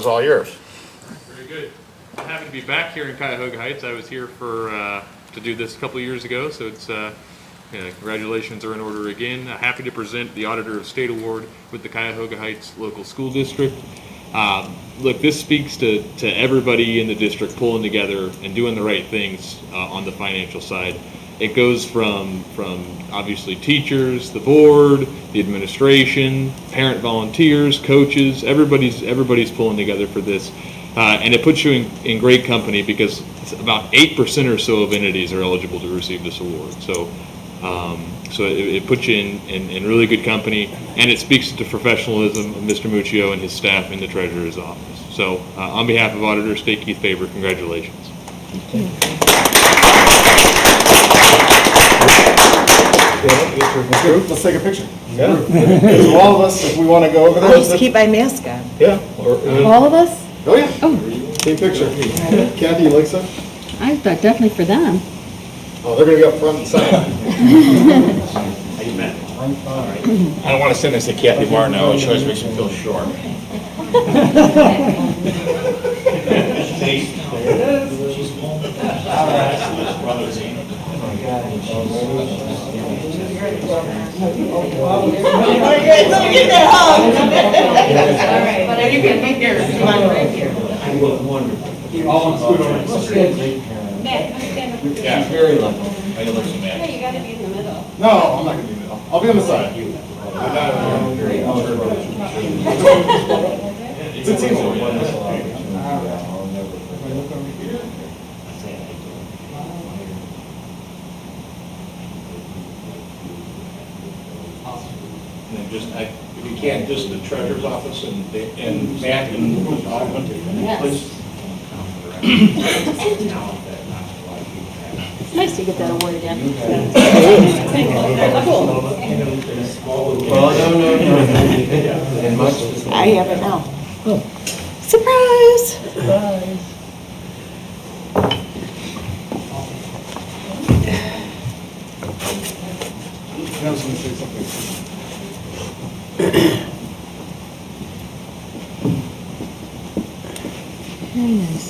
all yours. Very good. I'm happy to be back here in Cuyahoga Heights. I was here to do this a couple of years ago, so it's congratulations are in order again. Happy to present the Auditor of State Award with the Cuyahoga Heights Local School District. Look, this speaks to everybody in the district pulling together and doing the right things on the financial side. It goes from obviously teachers, the board, the administration, parent volunteers, coaches. Everybody's pulling together for this, and it puts you in great company because it's about 8% or so of entities are eligible to receive this award. So it puts you in really good company, and it speaks to the professionalism of Mr. Muccio and his staff in the Treasurer's office. So on behalf of Auditor State Keith Faber, congratulations. Let's take a picture. Yeah. So all of us, if we want to go over there. I'll just keep my mask on. Yeah. All of us? Oh, yeah. Oh. Team picture. Kathy, you like some? I thought definitely for them. Oh, they're going to be up front and side. I don't want to send this to Kathy Martin. I always makes me feel short. Get that hug. All right, but you can make yours. Come on, right here. Yeah, very lucky. I can look some Yeah, you gotta be in the middle. No, I'm not going to be in the middle. I'll be on the side. It's a team award. If you can, just the treasurer's office and Matt and Alvin, please. It's nice to get that award again. I have it now. Surprise! I was going to say something. Very nice.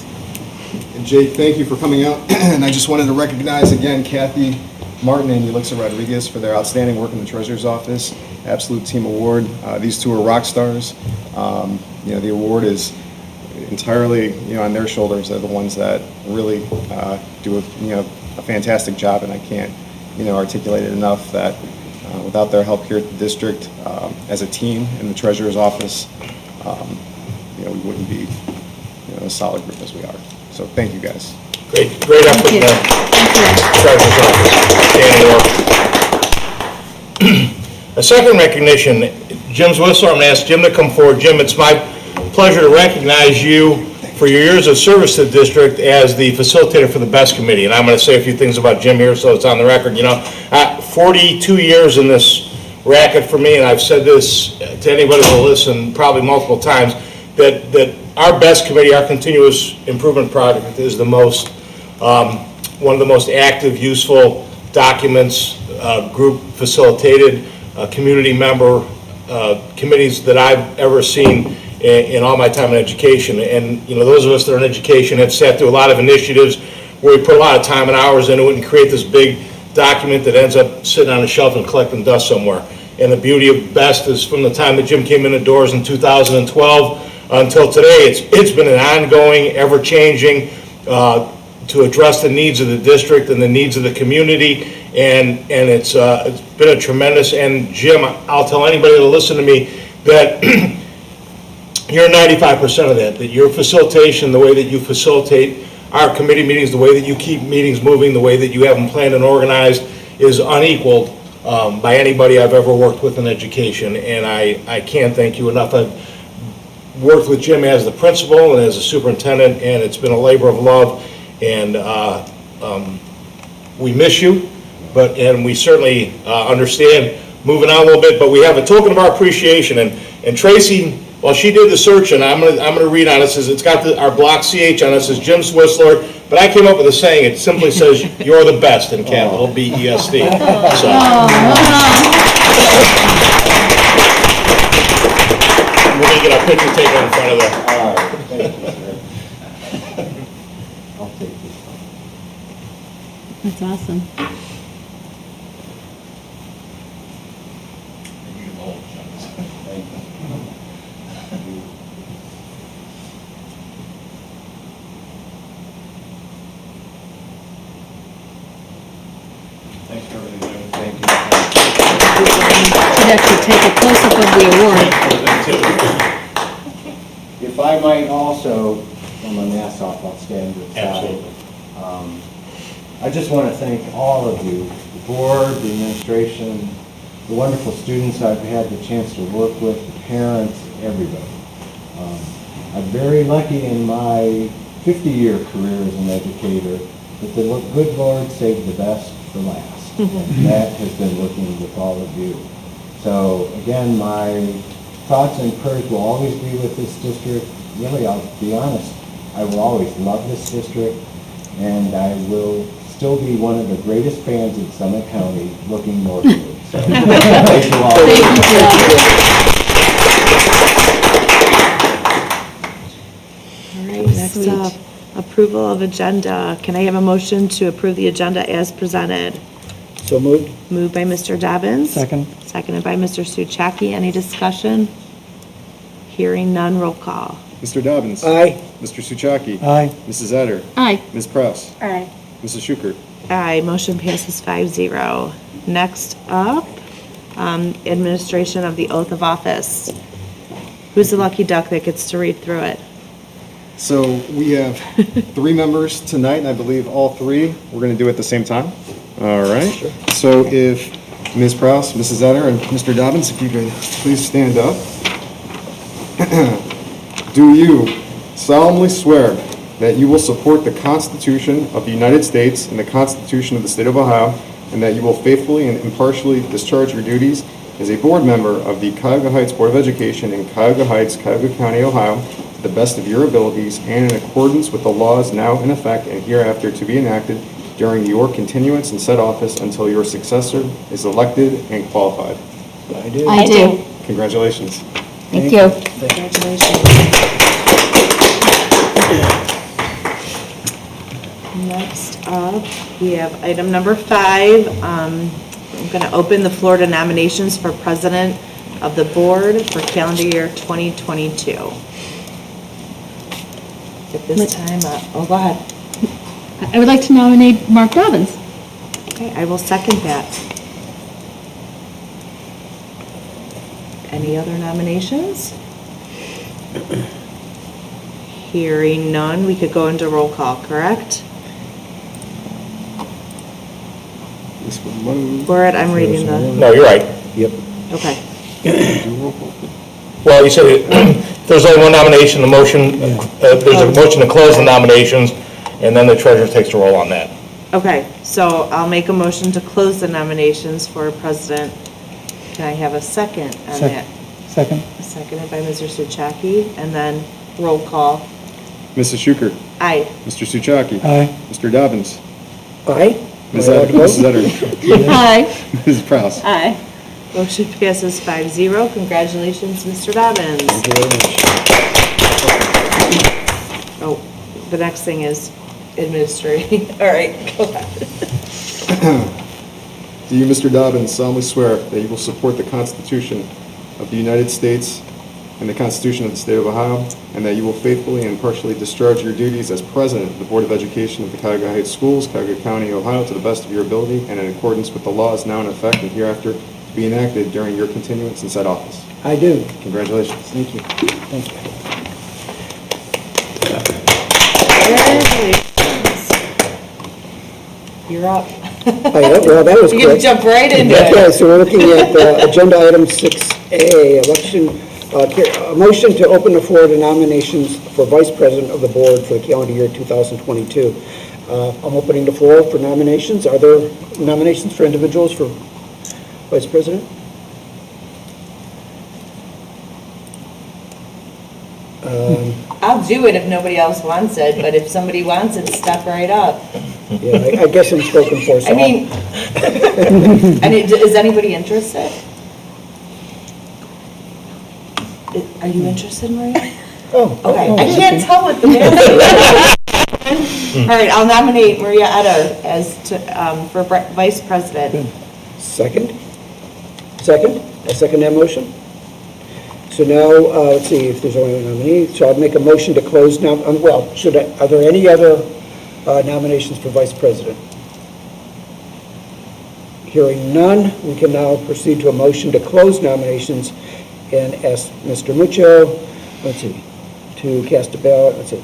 And Jake, thank you for coming out. And I just wanted to recognize again Kathy Martin and Ulixa Rodriguez for their outstanding work in the Treasurer's Office. Absolute Team Award. These two are rock stars. The award is entirely on their shoulders. They're the ones that really do a fantastic job, and I can't articulate it enough that without their help here at the district as a team in the Treasurer's Office, we wouldn't be a solid group as we are. So thank you guys. Great effort in the Treasurer's Office. Outstanding work. A second recognition, Jim's Whistler. I'm going to ask Jim to come forward. Jim, it's my pleasure to recognize you for your years of service to the district as the facilitator for the BEST committee. And I'm going to say a few things about Jim here so it's on the record. 42 years in this racket for me, and I've said this to anybody who will listen probably multiple times, that our BEST committee, our continuous improvement project, is one of the most active, useful documents, group facilitated, community member committees that I've ever seen in all my time in education. And those of us that are in education have sat through a lot of initiatives where we put a lot of time and hours into it and create this big document that ends up sitting on a shelf and collecting dust somewhere. And the beauty of BEST is from the time that Jim came in the doors in 2012 until today, it's been an ongoing, ever-changing to address the needs of the district and the needs of the community, and it's been a tremendous. And Jim, I'll tell anybody that'll listen to me that you're 95% of that your facilitation, the way that you facilitate our committee meetings, the way that you keep meetings moving, the way that you have them planned and organized is unequaled by anybody I've ever worked with in education, and I can't thank you enough. I've worked with Jim as the principal and as a superintendent, and it's been a labor of love, and we miss you, and we certainly understand moving on a little bit, but we have a token of our appreciation, and Tracy, well, she did the search, and I'm gonna read on it. It's got our block CH on it. It says Jim Whistler, but I came up with a saying. It simply says, "You're the best," in capital BEST. So. We're you get a picture taken in front of the, All right, thank you, sir. I'll take this one. That's awesome. Thank you. thanks for everything, Jim. Thank you. Should actually take a close-up of the award. If I might also, from my mask off, I'll stand to the side. Absolutely. I just want to thank all of you, the board, the administration, the wonderful students I've had the chance to work with, the parents, everybody. I'm very lucky in my 50-year career as an educator that the good Lord saved the best for last. And that has been working with all of you. So again, my thoughts and prayers will always be with this district. Really, I'll be honest, I will always love this district, and I will still be one of the greatest fans in Summit County looking northward. So, thank you all. Thank you, Jeff. All right, next Sweet. up, approval of agenda. Can I have a motion to approve the agenda as presented? So moved. Moved by Mr. Dobbins. Second. Seconded by Mr. Suchaki. Any discussion? Hearing none, roll call. Mr. Dobbins. Aye. Mr. Suchaki. Aye. Mrs. Etter. Aye. Ms. Press. Aye. Mrs. Schukert. Aye, motion passes 5-0. Next up, administration of the oath of office. Who's the lucky duck that gets to read through it? So we have 3 members tonight, and I believe all 3 we're going to do at the same time. All right. So if Ms. Prowse, Mrs. Etter, and Mr. Dobbins, if you could please stand up. Do you solemnly swear that you will support the Constitution of the United States and the Constitution of the State of Ohio, and that you will faithfully and impartially discharge your duties as a board member of the Cuyahoga Heights Board of Education in Cuyahoga Heights, Cuyahoga County, Ohio, to the best of your abilities and in accordance with the laws now in effect and hereafter to be enacted during your continuance in said office until your successor is elected and qualified? I do. I do. Congratulations. Thank you. Congratulations. Next up, we have item number 5. I'm going to open the floor to nominations for president of the board for calendar year 2022. At this time, go ahead. I would like to nominate Mark Dobbins. Okay, I will second that. Any other nominations? Hearing none, we could go into roll call, correct? This one load. I'm reading the, no, you're right. Yep. okay. Well, you said if there's only one nomination, the motion, there's a motion to close the nominations, and then the treasurer takes the roll on that. Okay, so I'll make a motion to close the nominations for president. Can I have a second on that? Second. Seconded by Mr. Suchaki, and then roll call. Mrs. Schukert. Aye. Mr. Suchaki. Aye. Mr. Dobbins. Aye. Mrs. Etter. Aye. Mrs. Prowse. Aye. Motion passes 5-0. Congratulations, Mr. Dobbins. Thank you very much. Oh, the next thing is administrating. All right, go ahead. Do you, Mr. Dobbins, solemnly swear that you will support the Constitution of the United States and the Constitution of the State of Ohio, and that you will faithfully and impartially discharge your duties as president of the Board of Education of the Cuyahoga Heights Schools, Cuyahoga County, Ohio, to the best of your ability and in accordance with the laws now in effect and hereafter to be enacted during your continuance in said office? I do. Congratulations. Thank you. Thank you. Congratulations. You're up. Well, that was You're going quick. to jump right into Okay, it. so we're looking at agenda item 6A, election, a motion to open the floor to nominations for vice president of the board for the calendar year 2022. I'm opening the floor for nominations. Are there nominations for individuals for vice president? I'll do it if nobody else wants it, but if somebody wants it, step right up. Yeah, I guess I'm spoken for, so. I mean, is anybody interested? Are you interested, Maria? Oh, Okay, I can't tell what the mayor All right, I'll nominate Maria Etter for vice president. second? Second? I second that motion. So now, let's see if there's only one nominee. So I'll make a motion to close now, well, are there any other nominations for vice president? Hearing none, we can now proceed to a motion to close nominations and ask Mr. Muccio, let's see, to cast a ballot, let's see.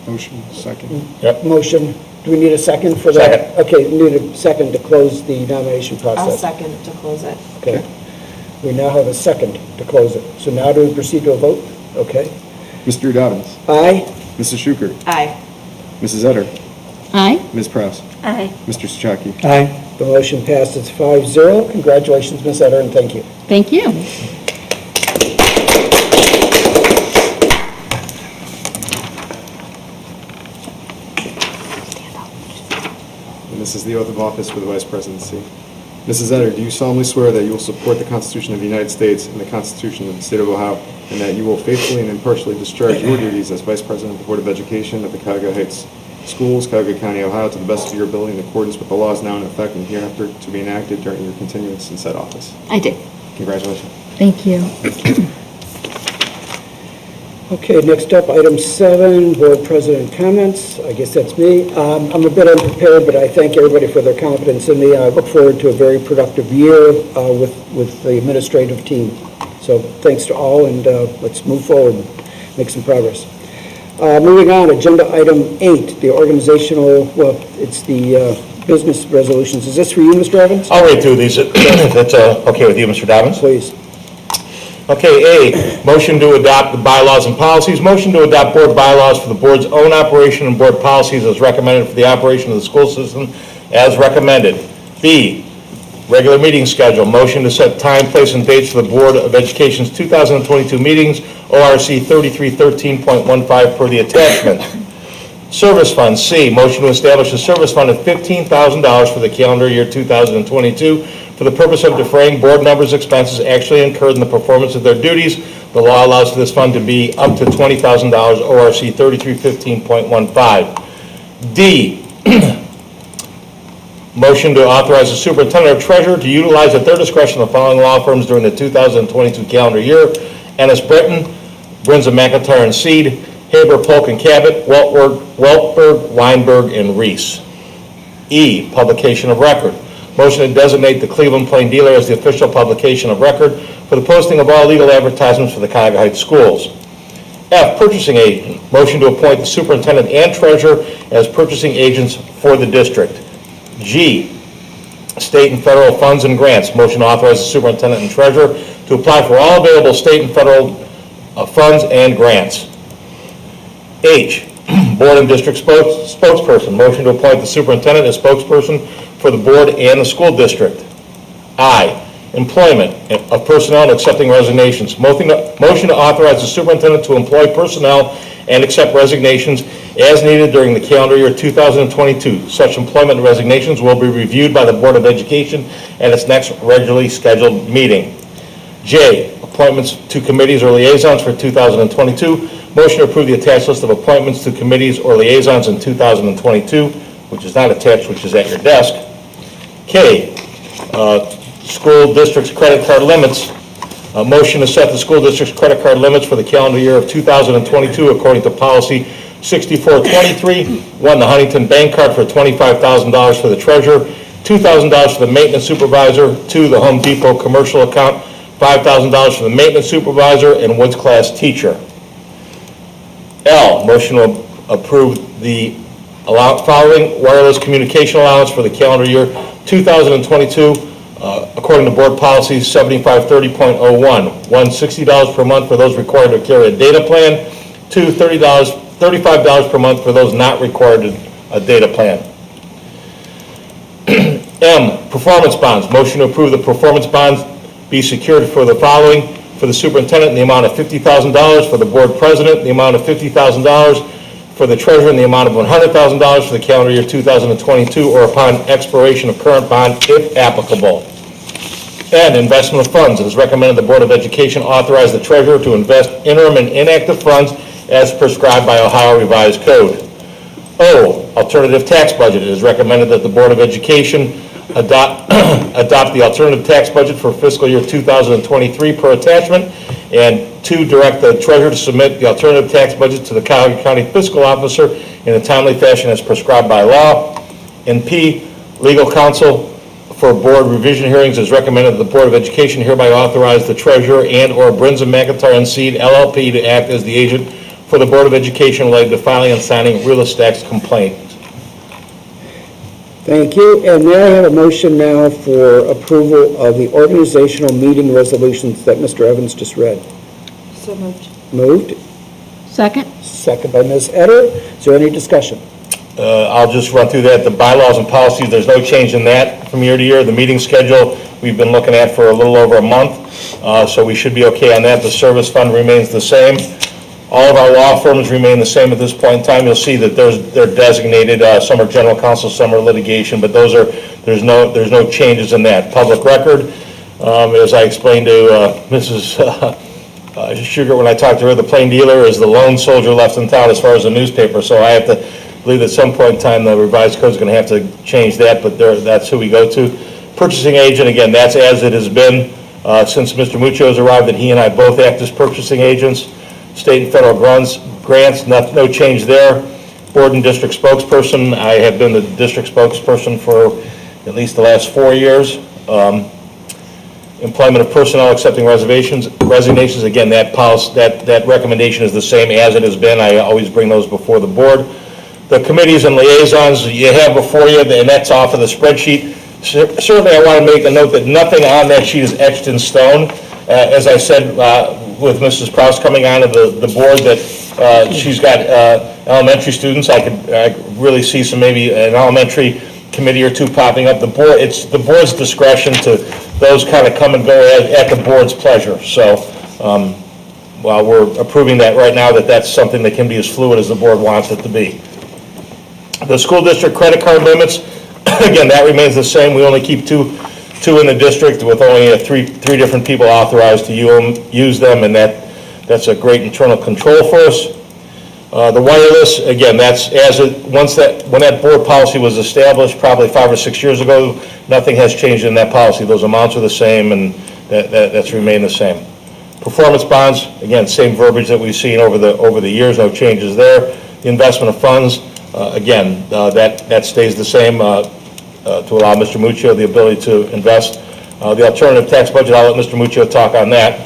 Motion, second. Yep. Motion, do we need a second for that? Okay, we need a second to close the nomination I'll process. second to close it. Okay. We now have a second to close it. So now do we proceed to a vote? Okay. Mr. Dobbins. Aye? Mrs. Schuker. Aye. Mrs. Etter. Aye. Ms. Prowse. Aye. Mr. Souchaki. Aye. The motion passes 5-0. Congratulations, Ms. Etter, and thank you. Thank you. And this is the oath of office for the Vice Presidency. Mrs. Etter, do you solemnly swear that you will support the Constitution of the United States and the Constitution of the State of Ohio, and that you will faithfully and impartially discharge your duties as Vice President of the Board of Education of the Cuyahoga Heights Schools, Cuyahoga County, Ohio, to the best of your ability in accordance with the laws now in effect and hereafter to be enacted during your continuance in said office? I do. Congratulations. Thank you. Okay, next up, item 7, Board President comments. I guess that's me. I'm a bit unprepared, but I thank everybody for their confidence in me. I look forward to a very productive year with the administrative team. So thanks to all, and let's move forward and make some progress. Moving on, agenda item 8, the organizational, well, it's the business resolutions. Is this for you, Mr. Evans? I'll read through these, if that's okay with you, Mr. Dobbins? Please. Okay, A, motion to adopt the bylaws and policies. Motion to adopt board bylaws for the board's own operation and board policies as recommended for the operation of the school system as recommended. B, regular meeting schedule. Motion to set time, place, and dates for the Board of Education's 2022 meetings, ORC 3313.15 per the attachment. Service fund, C, motion to establish a service fund of $15,000 for the calendar year 2022 for the purpose of defraying board members' expenses actually incurred in the performance of their duties. The law allows for this fund to be up to $20,000, ORC 3315.15. D, motion to authorize the superintendent or treasurer to utilize at their discretion the following law firms during the 2022 calendar year: Ennis Britton, Brinza McIntyre and Seed, Haber, Polk and Cabot, Weltberg, Weinberg, and Reese. E, publication of record. Motion to designate the Cleveland Plain Dealer as the official publication of record for the posting of all legal advertisements for the Cuyahoga Heights schools. F, purchasing agent. Motion to appoint the superintendent and treasurer as purchasing agents for the district. G, state and federal funds and grants. Motion to authorize the superintendent and treasurer to apply for all available state and federal funds and grants. H, board and district spokesperson. Motion to appoint the superintendent as spokesperson for the board and the school district. I, employment of personnel and accepting resignations. Motion to authorize the superintendent to employ personnel and accept resignations as needed during the calendar year 2022. Such employment resignations will be reviewed by the Board of Education at its next regularly scheduled meeting. J, appointments to committees or liaisons for 2022. Motion to approve the attached list of appointments to committees or liaisons in 2022, which is not attached, which is at your desk. K, school district's credit card limits. Motion to set the school district's credit card limits for the calendar year of 2022 according to policy 6423. One, the Huntington Bank Card for $25,000 for the treasurer, $2,000 for the maintenance supervisor. Two, the Home Depot commercial account, $5,000 for the maintenance supervisor and Woods class teacher. L, motion to approve the following wireless communication allowance for the calendar year 2022 according to board policy 7530.01. One, $60 per month for those required to carry a data plan. Two, $35 per month for those not required to a data plan. M, performance bonds. Motion to approve the performance bonds be secured for the following: for the superintendent in the amount of $50,000, for the board president in the amount of $50,000, for the treasurer in the amount of $100,000 for the calendar year 2022 or upon expiration of current bond if applicable. And investment of funds. It is recommended the Board of Education authorize the treasurer to invest interim and inactive funds as prescribed by Ohio Revised Code. O, alternative tax budget. It is recommended that the Board of Education adopt the alternative tax budget for fiscal year 2023 per attachment. And 2, direct the treasurer to submit the alternative tax budget to the Cuyahoga County Fiscal Officer in a timely fashion as prescribed by law. And P, legal counsel for board revision hearings is recommended that the Board of Education hereby authorize the treasurer and/or Brinson McIntyre and Seed LLP to act as the agent for the Board of Education related to filing and signing real estate complaints. Thank you. And may I have a motion now for approval of the organizational meeting resolutions that Mr. Evans just read? So moved. Moved. Second? Second by Ms. Etter. Is there any discussion? I'll just run through that. The bylaws and policies, there's no change in that from year to year. The meeting schedule, we've been looking at for a little over a month, so we should be okay on that. The service fund remains the same. All of our law firms remain the same at this point in time. You'll see that they're designated, some are general counsel, some are litigation, but there's no changes in that. Public record, as I explained to Mrs. Sugar when I talked to her, the plain dealer is the lone soldier left in town as far as the newspaper, so I have to believe at some point in time the revised code is going to have to change that, but that's who we go to. Purchasing agent, again, that's as it has been since Mr. Muccio has arrived, that he and I both act as purchasing agents. State and federal grants, no change there. Board and district spokesperson, I have been the district spokesperson for at least the last 4 years. Employment of personnel accepting resignations, again, that recommendation is the same as it has been. I always bring those before the board. The committees and liaisons you have before you, and that's off of the spreadsheet. Certainly, I want to make a note that nothing on that sheet is etched in stone. As I said, with Mrs. Prouse coming on to the board, that she's got elementary students. I could really see maybe an elementary committee or two popping up. It's the board's discretion to those kind of come and go at the board's pleasure. So while we're approving that right now, that's something that can be as fluid as the board wants it to be. The school district credit card limits, again, that remains the same. We only keep two in the district with only three different people authorized to use them, and that's a great internal control for us. The wireless, again, that's when that board policy was established, probably 5 or 6 years ago, nothing has changed in that policy. Those amounts are the same, and that's remained the same. Performance bonds, again, same verbiage that we've seen over the years, no changes there. The investment of funds, again, that stays the same to allow Mr. Muccio the ability to invest. The alternative tax budget, I'll let Mr. Muccio talk on that.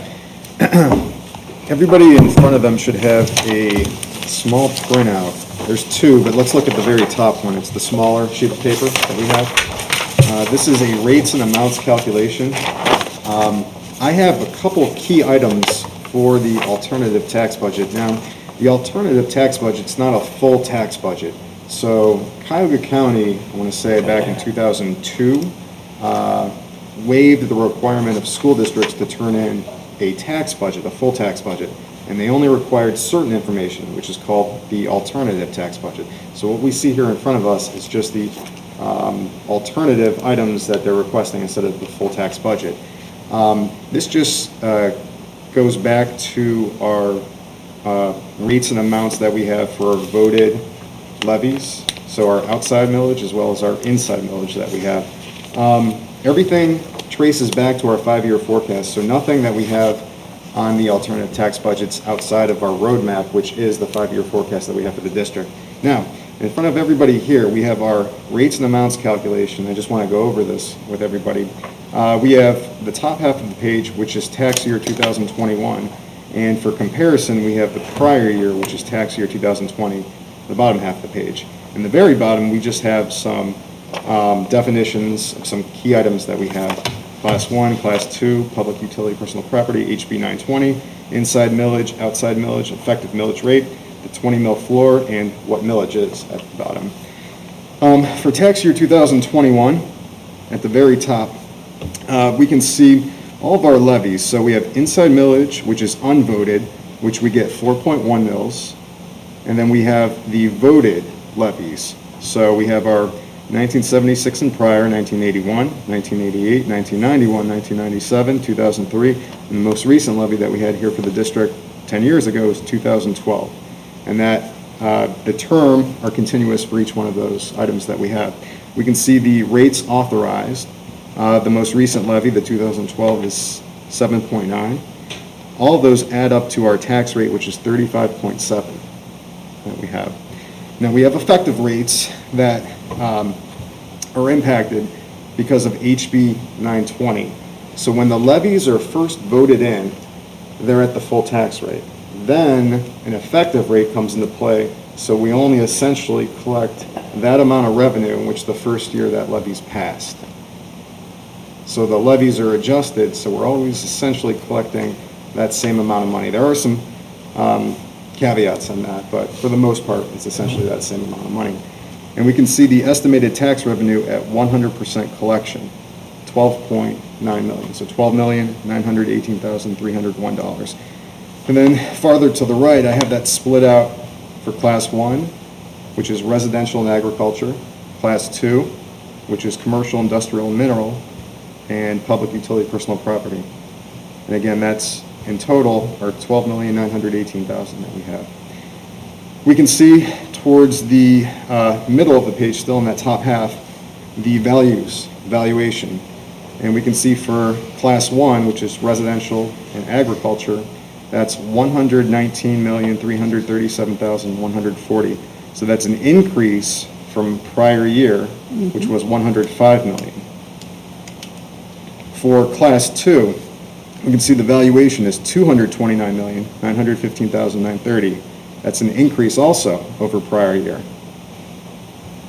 Everybody in front of them should have a small printout. There's two, but let's look at the very top one. It's the smaller sheet of paper that we have. This is a rates and amounts calculation. I have a couple of key items for the alternative tax budget. Now, the alternative tax budget's not a full tax budget. So Cuyahoga County, I want to say back in 2002, waived the requirement of school districts to turn in a tax budget, a full tax budget, and they only required certain information, which is called the alternative tax budget. So what we see here in front of us is just the alternative items that they're requesting instead of the full tax budget. This just goes back to our rates and amounts that we have for voted levies, so our outside millage as well as our inside millage that we have. Everything traces back to our 5-year forecast, so nothing that we have on the alternative tax budgets outside of our roadmap, which is the 5-year forecast that we have for the district. Now, in front of everybody here, we have our rates and amounts calculation. I just want to go over this with everybody. We have the top half of the page, which is tax year 2021, and for comparison, we have the prior year, which is tax year 2020, the bottom half of the page. In the very bottom, we just have some definitions of some key items that we have. Class 1, Class 2, Public Utility Personal Property, HB 920, inside millage, outside millage, effective millage rate, the 20 mil floor, and what millage is at the bottom. For tax year 2021, at the very top, we can see all of our levies. So we have inside millage, which is unvoted, which we get 4.1 mils. And then we have the voted levies. So we have our 1976 and prior, 1981, 1988, 1991, 1997, 2003, and the most recent levy that we had here for the district 10 years ago is 2012. And that the term are continuous for each one of those items that we have. We can see the rates authorized. The most recent levy, the 2012, is 7.9. All of those add up to our tax rate, which is 35.7 that we have. Now, we have effective rates that are impacted because of HB 920. So when the levies are first voted in, they're at the full tax rate. Then an effective rate comes into play, so we only essentially collect that amount of revenue in which the first year that levy's passed. So the levies are adjusted, so we're always essentially collecting that same amount of money. There are some caveats on that, but for the most part, it's essentially that same amount of money. And we can see the estimated tax revenue at 100% collection, $12.9 million, so $12,918,301. And then farther to the right, I have that split out for Class 1, which is residential and agriculture, Class 2, which is commercial, industrial, and mineral, and public utility personal property. And again, that's in total our $12,918,000 that we have. We can see towards the middle of the page, still in that top half, the valuation. And we can see for Class 1, which is residential and agriculture, that's $119,337,140. So that's an increase from prior year, which was $105 million. For Class 2, we can see the valuation is $229,915,930. That's an increase also over prior year.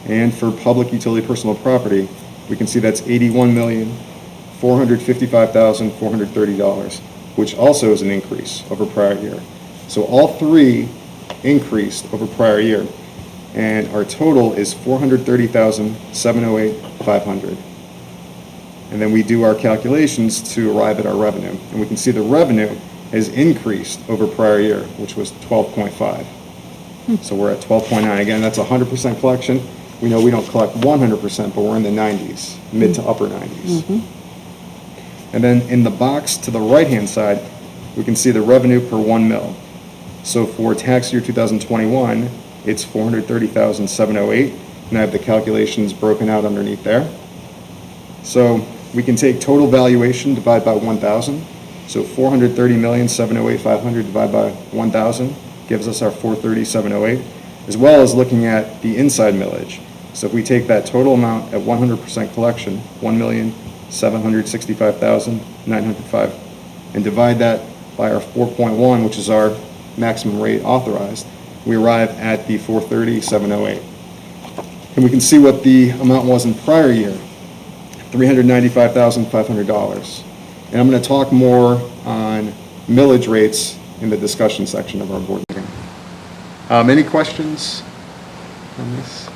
And for public utility personal property, we can see that's $81,455,430, which also is an increase over prior year. So all three increased over prior year, and our total is $430,708,500. And then we do our calculations to arrive at our revenue. And we can see the revenue has increased over prior year, which was 12.5. So we're at 12.9. Again, that's 100% collection. We know we don't collect 100%, but we're in the 90s, mid to upper 90s. And then in the box to the right-hand side, we can see the revenue per 1 mil. So for tax year 2021, it's $430,708, and I have the calculations broken out underneath there. So we can take total valuation, divide by 1,000. So $430,708,500 divided by 1,000 gives us our $430,708, as well as looking at the inside millage. So if we take that total amount at 100% collection, $1,765,905, and divide that by our 4.1, which is our maximum rate authorized, we arrive at the $430,708. And we can see what the amount was in prior year, $395,500. And I'm going to talk more on millage rates in the discussion section of our board meeting. Any questions on this?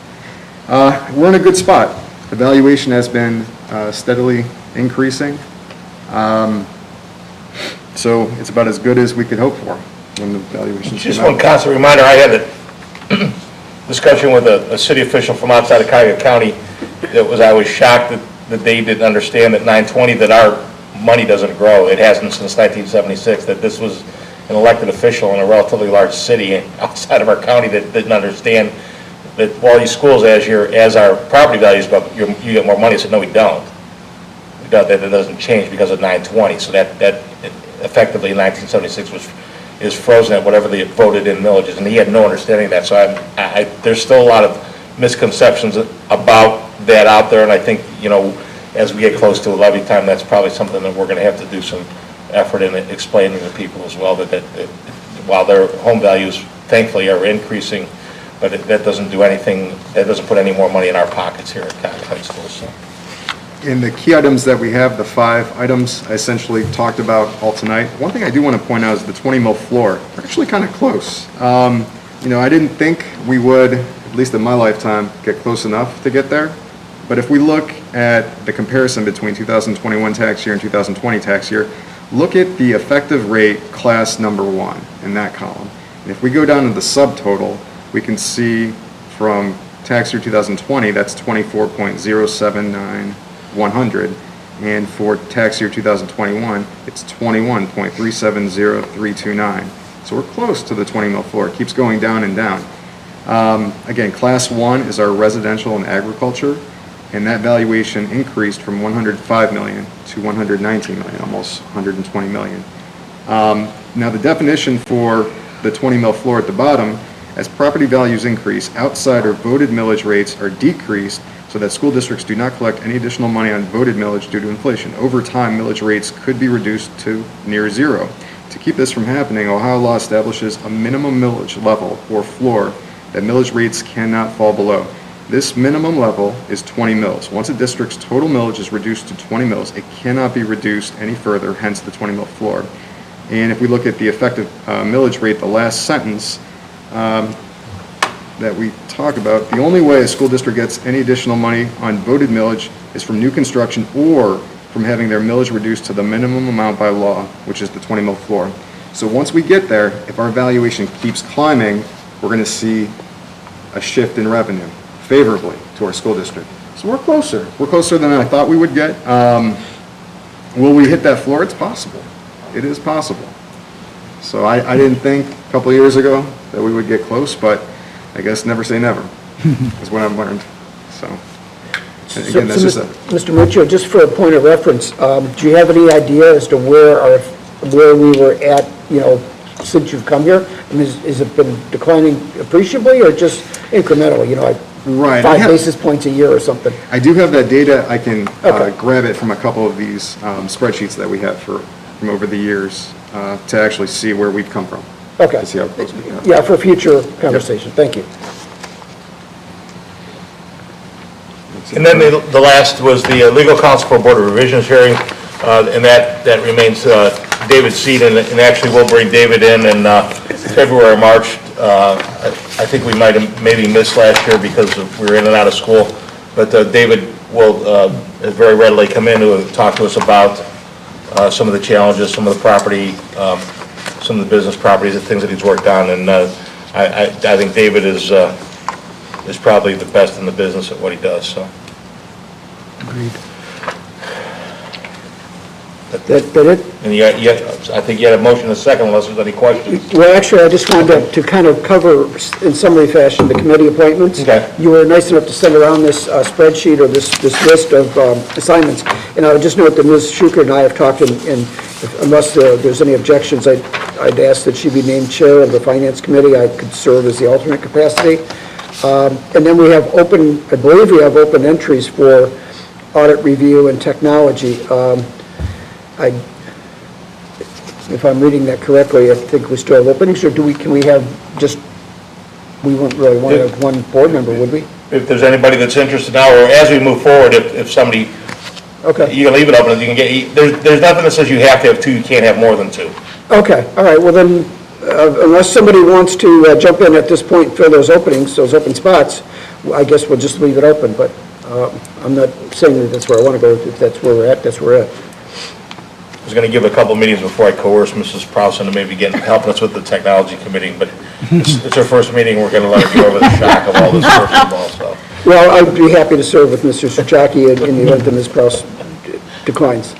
We're in a good spot. The valuation has been steadily increasing. So it's about as good as we could hope for when the valuations Just came out. one constant reminder, I had a discussion with a city official from outside of Cuyahoga County I was shocked that they didn't understand that 920, that our money doesn't grow. It hasn't since 1976, that this was an elected official in a relatively large city outside of our county that didn't understand that all these schools, as our property values go up, you get more money. I said, no, we don't. That doesn't change because of 920. So that effectively in 1976 is frozen at whatever they voted in millages, and he had no understanding of that. So there's still a lot of misconceptions about that out there, and I think, as we get close to levy time, that's probably something that we're going to have to do some effort in explaining to people as well, that while their home values thankfully are increasing, but that doesn't do anything, that doesn't put any more money in our pockets here at Cuyahoga High School. So. In the key items that we have, the 5 items I essentially talked about all tonight. One thing I do want to point out is the 20 mil floor. We're actually kind of close. I didn't think we would, at least in my lifetime, get close enough to get there. But if we look at the comparison between 2021 tax year and 2020 tax year, look at the effective rate class number 1 in that column. And if we go down to the subtotal, we can see from tax year 2020, that's 24.079100. And for tax year 2021, it's 21.370329. So we're close to the 20 mil floor. It keeps going down and down. Again, class 1 is our residential and agriculture, and that valuation increased from 105 million to 119 million, almost 120 million. Now the definition for the 20 mil floor at the bottom, as property values increase, outside or voted millage rates are decreased so that school districts do not collect any additional money on voted millage due to inflation. Over time, millage rates could be reduced to near zero. To keep this from happening, Ohio law establishes a minimum millage level or floor that millage rates cannot fall below. This minimum level is 20 mils. Once a district's total millage is reduced to 20 mils, it cannot be reduced any further, hence the 20 mil floor. And if we look at the effective millage rate, the last sentence that we talk about, the only way a school district gets any additional money on voted millage is from new construction or from having their millage reduced to the minimum amount by law, which is the 20 mil floor. So once we get there, if our valuation keeps climbing, we're going to see a shift in revenue favorably to our school district. So we're closer. We're closer than I thought we would get. Will we hit that floor? It's possible. It is possible. So I didn't think a couple of years ago that we would get close, but I guess never say never is what I've learned. So, and again, that's just a... Mr. Muccio, just for a point of reference, do you have any idea as to where we were at, since you've come here? I mean, has it been declining appreciably or just incrementally, like Right. 5 basis points a year or something? I do have that data. I can Okay. grab it from a couple of these spreadsheets that we have from over the years to actually see where we've come from. Okay. To see how close we are. Yeah, for future conversation. Thank you. And then the last was the legal counsel for Board of Revisions hearing, and that remains David Seed, and actually we'll bring David in February or March. I think we might have maybe missed last year because we were in and out of school, but David will very readily come in to talk to us about some of the challenges, some of the property, some of the business properties, the things that he's worked on, and I think David is probably the best in the business at what he does. So. Agreed. That it? And I think you had a motion and a second unless there's any questions. Well, actually, I just wanted to kind of cover in summary fashion the committee appointments. Okay. You were nice enough to send around this spreadsheet or this list of assignments. And I would just note that Ms. Schuker and I have talked, and unless there's any objections, I'd ask that she be named chair of the Finance Committee. I could serve as the alternate capacity. And then we have I believe we have open entries for audit review and technology. If I'm reading that correctly, I think we still have openings, or can we have we wouldn't really want to have one board member, would we? If there's anybody that's interested now, or as we move forward, if somebody, Okay. you can leave it open, you can get, there's nothing that says you have to have two, you can't have more than two. Okay, all right, well then, unless somebody wants to jump in at this point and fill those openings, those open spots, I guess we'll just leave it open, but I'm not saying that that's where I want to go. If that's where we're at, that's where we're at. I was going to give a couple meetings before I coerce Mrs. Prouse into maybe helping us with the technology committee, but it's her first meeting, we're going to let her get over the shock of all this first of all, so. Well, I'd be happy to serve with Mr. Souchaki in the event that Ms. Prouse declines.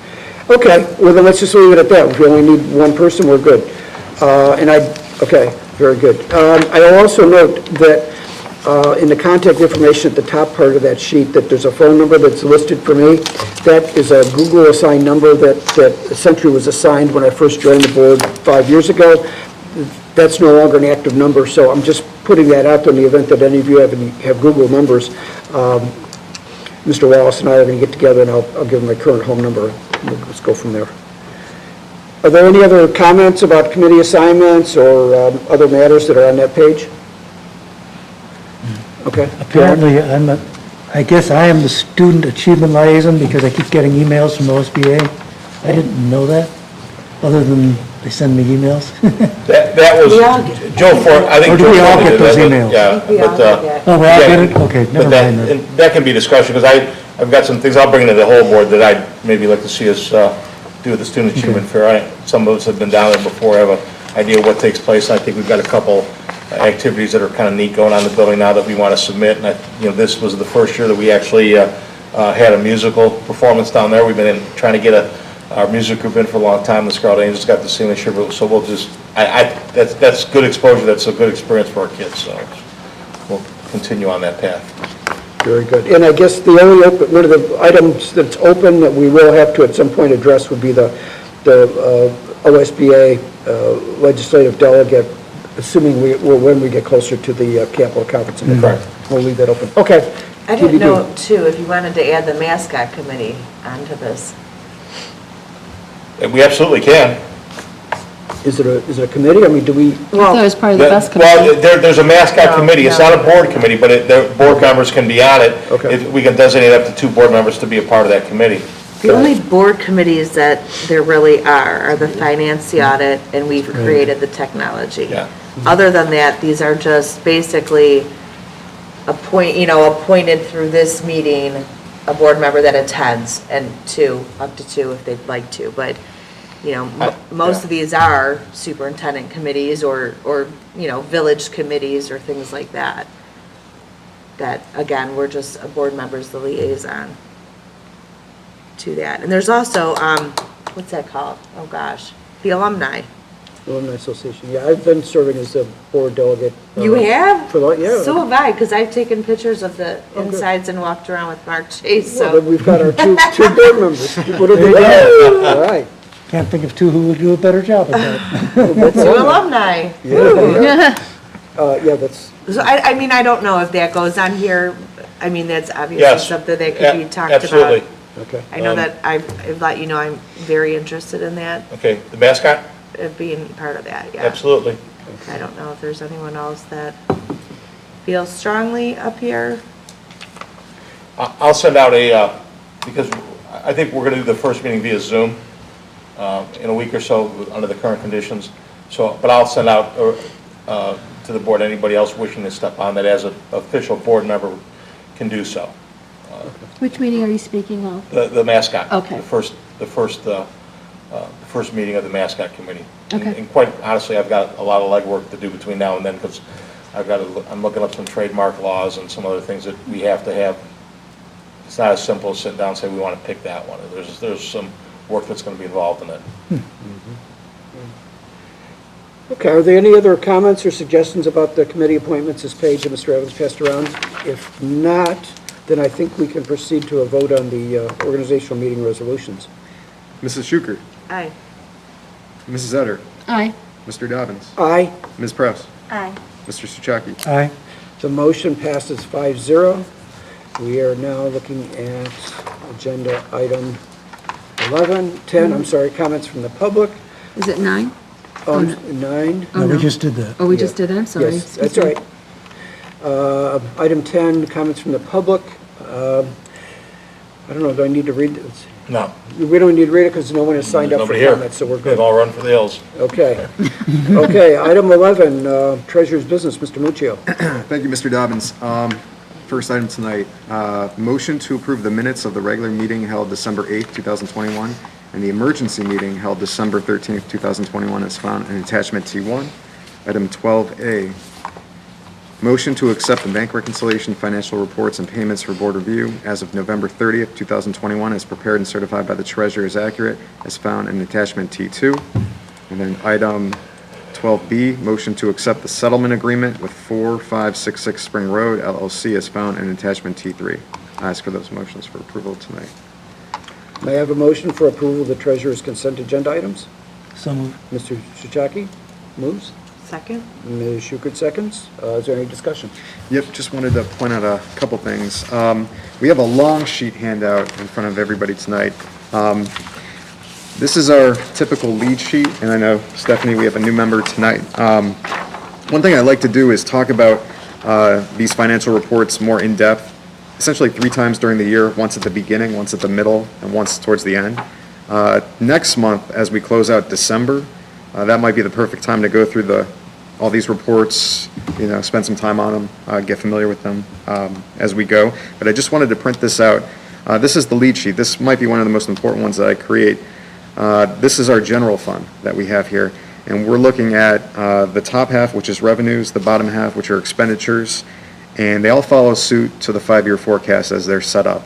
Okay, well then let's just leave it at that. If we only need one person, we're good. Okay, very good. I also note that in the contact information at the top part of that sheet, that there's a phone number that's listed for me. That is a Google assigned number that essentially was assigned when I first joined the board 5 years ago. That's no longer an active number, so I'm just putting that out there in the event that any of you have Google numbers. Mr. Wallace and I are going to get together, and I'll give him my current home number. Let's go from there. Are there any other comments about committee assignments or other matters that are on that page? Okay. Apparently, I guess I am the student achievement liaison because I keep getting emails from the OSBA. I didn't know that, other than they send me emails. That was, We all get it. Joe Ford, I think. Or do Joe we all Ford get did those that, but- emails? Yeah, We all but, get it. Oh, well, I yeah, get it? Okay, but never mind then. and that can be discussion, because I've got some things I'll bring to the whole board that I'd maybe like to see us do at the Student Achievement Fair. Some of us have been down there before, have an idea of what takes place. I think we've got a couple activities that are kind of neat going on in the building now that we want to submit. And this was the first year that we actually had a musical performance down there. We've been trying to get our music group in for a long time. The Scarlet Angels got to sing this year, so we'll just, that's good exposure. That's a good experience for our kids, so we'll continue on that path. Very good. And I guess the only one of the items that's open that we will have to at some point address would be the OSBA legislative delegate, assuming when we get closer to the Capitol Conference. Correct. We'll leave that open. Okay. I didn't know, too, if you wanted to add the mascot committee onto this. We absolutely can. Is it a committee? I mean, do we? I thought it was part of the best committee. Well, there's a mascot No, committee. It's no. not a board committee, but the board members can be on it. Okay. We can designate up to 2 board members to be a part of that committee. The only board committees that there really are the finance, the audit, and we've created the technology. Yeah. Other than that, these are just basically appointed through this meeting, a board member that attends, and up to two if they'd like to. But, most of these are superintendent committees or village committees or things like that. That, again, we're just a board member's the liaison to that. And there's also, what's that called? Oh, gosh, the alumni. Alumni Association. Yeah, I've been serving as a board delegate. You have? Yeah. So have I, because I've taken pictures of the insides and walked around with Mark Chase, Well, so. then we've got our two board members. What are they doing? All right. Can't think of 2 who would do a better job at that. Two alumni. Yeah, that's, So I mean, I don't know if that goes on here. I mean, that's obviously Yes. something that could be talked about. Absolutely. okay. I know that I've let you know I'm very interested in that, Okay, the mascot? being part of that, yeah. Absolutely. I don't know if there's anyone else that feels strongly up here. I'll send out because I think we're going to do the first meeting via Zoom in a week or so under the current conditions. But I'll send out to the board, anybody else wishing to step on that as an official board member can do so. Which meeting are you speaking of? The mascot. Okay. The first meeting of the mascot committee. Okay. And quite honestly, I've got a lot of legwork to do between now and then because I'm looking up some trademark laws and some other things that we have to have. It's not as simple as sitting down and say we want to pick that one. There's some work that's going to be involved in it. Okay, are there any other comments or suggestions about the committee appointments as Paige and Mr. Evans passed around? If not, then I think we can proceed to a vote on the organizational meeting resolutions. Mrs. Schuker, Aye. Mrs. Etter, Aye. Mr. Dobbins, Aye. Ms. Press, Aye. Mr. Souchaki. Aye. The motion passes 5-0. We are now looking at agenda item 10, I'm sorry, comments from the public. Is it 9? Oh, no. 9. Oh, No, we no. just did that. Oh, we just did that, I'm sorry. Yes, that's all right. Item 10, comments from the public. I don't know, do I need to read this? No. We don't need to read it because no one has signed up for Nobody here. comments, so we're They've good. all run for the hills. Okay. Okay, item 11, Treasurer's Business, Mr. Muccio. Thank you, Mr. Dobbins. First item tonight, motion to approve the minutes of the regular meeting held December 8th, 2021, and the emergency meeting held December 13th, 2021, as found in attachment T1. Item 12A, motion to accept the bank reconciliation, financial reports, and payments for board review as of November 30th, 2021, as prepared and certified by the treasurer as accurate, as found in attachment T2. And then item 12B, motion to accept the settlement agreement with 4566 Spring Road LLC as found in attachment T3. I ask for those motions for approval tonight. May I have a motion for approval of the treasurer's consent agenda items? So moved. Mr. Souchaki moves. Second? Ms. Schukert seconds. Is there any discussion? Yep, just wanted to point out a couple things. We have a long sheet handout in front of everybody tonight. This is our typical lead sheet, and I know, Stephanie, we have a new member tonight. One thing I'd like to do is talk about these financial reports more in depth, essentially 3 times during the year, once at the beginning, once at the middle, and once towards the end. Next month, as we close out December, that might be the perfect time to go through all these reports, spend some time on them, get familiar with them as we go. But I just wanted to print this out. This is the lead sheet. This might be one of the most important ones that I create. This is our general fund that we have here. And we're looking at the top half, which is revenues, the bottom half, which are expenditures, and they all follow suit to the 5-year forecast as they're set up.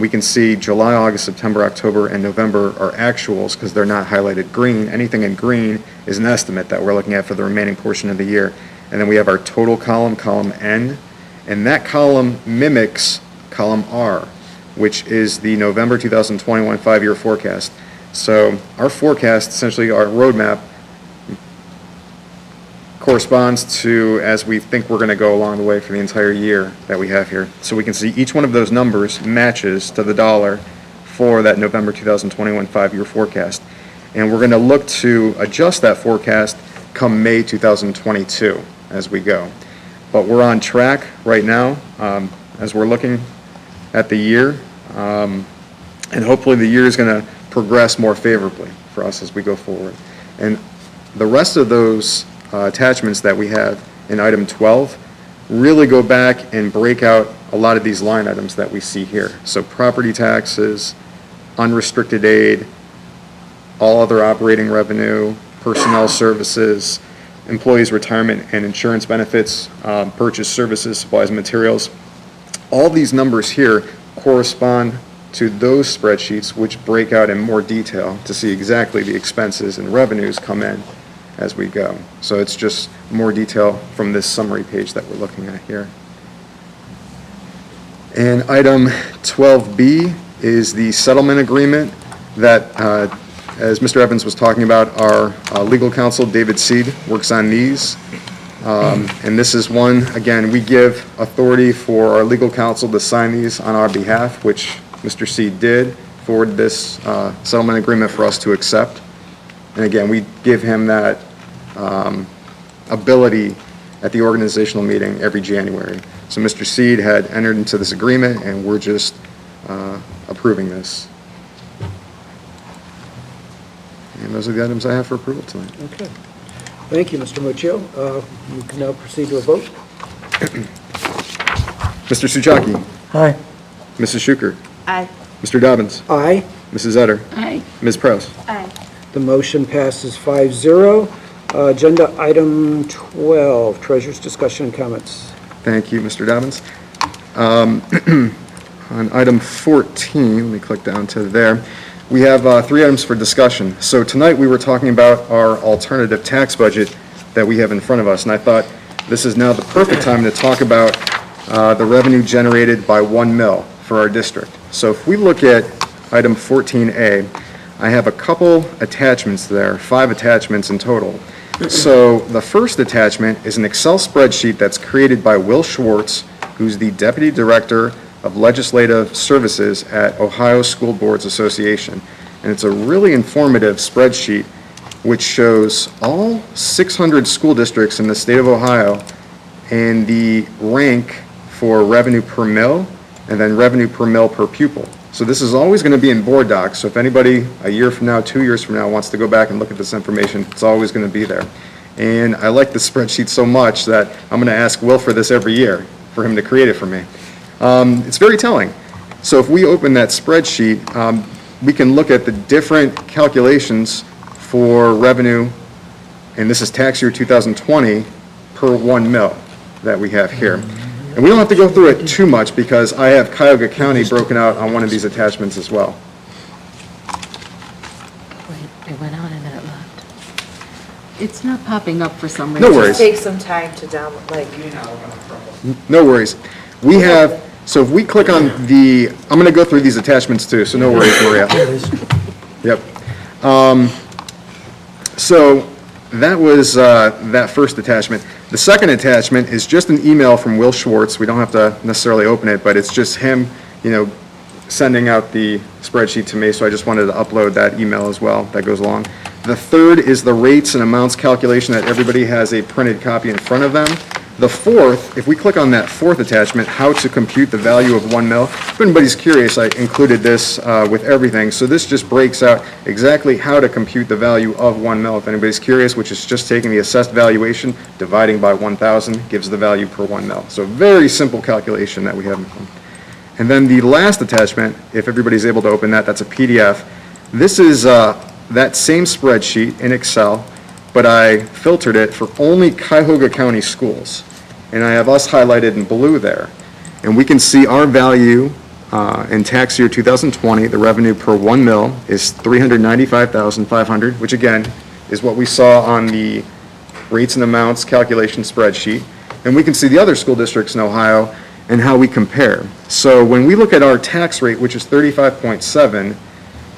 We can see July, August, September, October, and November are actuals because they're not highlighted green. Anything in green is an estimate that we're looking at for the remaining portion of the year. And then we have our total column, column N, and that column mimics column R, which is the November 2021 5-year forecast. So our forecast, essentially our roadmap, corresponds to as we think we're going to go along the way for the entire year that we have here. So we can see each one of those numbers matches to the dollar for that November 2021 5-year forecast. And we're going to look to adjust that forecast come May 2022 as we go. But we're on track right now as we're looking at the year. And hopefully the year is going to progress more favorably for us as we go forward. And the rest of those attachments that we have in item 12 really go back and break out a lot of these line items that we see here. So property taxes, unrestricted aid, all other operating revenue, personnel services, employees' retirement and insurance benefits, purchase services, supplies and materials. All these numbers here correspond to those spreadsheets which break out in more detail to see exactly the expenses and revenues come in as we go. So it's just more detail from this summary page that we're looking at here. And item 12B is the settlement agreement that, as Mr. Evans was talking about, our legal counsel, David Seed, works on these. And this is one, again, we give authority for our legal counsel to sign these on our behalf, which Mr. Seed did, forward this settlement agreement for us to accept. And again, we give him that ability at the organizational meeting every January. So Mr. Seed had entered into this agreement, and we're just approving this. And those are the items I have for approval tonight. Okay. Thank you, Mr. Muccio. You can now proceed to a vote. Mr. Suchaki, Aye. Mrs. Schuker, Aye. Mr. Dobbins, Aye. Mrs. Etter, Aye. Ms. Prowse. Aye. The motion passes 5-0. Agenda item 12, treasurer's discussion and comments. Thank you, Mr. Dobbins. On item 14, let me click down to there, we have 3 items for discussion. So tonight we were talking about our alternative tax budget that we have in front of us, and I thought this is now the perfect time to talk about the revenue generated by 1 mil for our district. So if we look at item 14A, I have a couple attachments there, 5 attachments in total. So the first attachment is an Excel spreadsheet that's created by Will Schwartz, who's the Deputy Director of Legislative Services at Ohio School Boards Association. And it's a really informative spreadsheet which shows all 600 school districts in the state of Ohio and the rank for revenue per mil and then revenue per mil per pupil. So this is always going to be in board docs, so if anybody a year from now, 2 years from now wants to go back and look at this information, it's always going to be there. And I like this spreadsheet so much that I'm going to ask Will for this every year, for him to create it for me. It's very telling. So if we open that spreadsheet, we can look at the different calculations for revenue, and this is tax year 2020, per 1 mil that we have here. And we don't have to go through it too much because I have Cuyahoga County broken out on one of these attachments as well. Wait, it went out and then it left. It's not popping up for some reason. No worries. Take some time to download, like, No worries. We have, so if we click on the, I'm going to go through these attachments too, so no worries, Maria. There it is. Yep. So that was that first attachment. The second attachment is just an email from Will Schwartz. We don't have to necessarily open it, but it's just him, sending out the spreadsheet to me, so I just wanted to upload that email as well. That goes along. The third is the rates and amounts calculation that everybody has a printed copy in front of them. The fourth, if we click on that fourth attachment, how to compute the value of 1 mil, if anybody's curious, I included this with everything. So this just breaks out exactly how to compute the value of 1 mil. If anybody's curious, which is just taking the assessed valuation, dividing by 1,000, gives the value per 1 mil. So very simple calculation that we have in front. And then the last attachment, if everybody's able to open that, that's a PDF. This is that same spreadsheet in Excel, but I filtered it for only Cuyahoga County schools. And I have us highlighted in blue there. And we can see our value in tax year 2020, the revenue per 1 mil is $395,500, which again is what we saw on the rates and amounts calculation spreadsheet. And we can see the other school districts in Ohio and how we compare. So when we look at our tax rate, which is 35.7,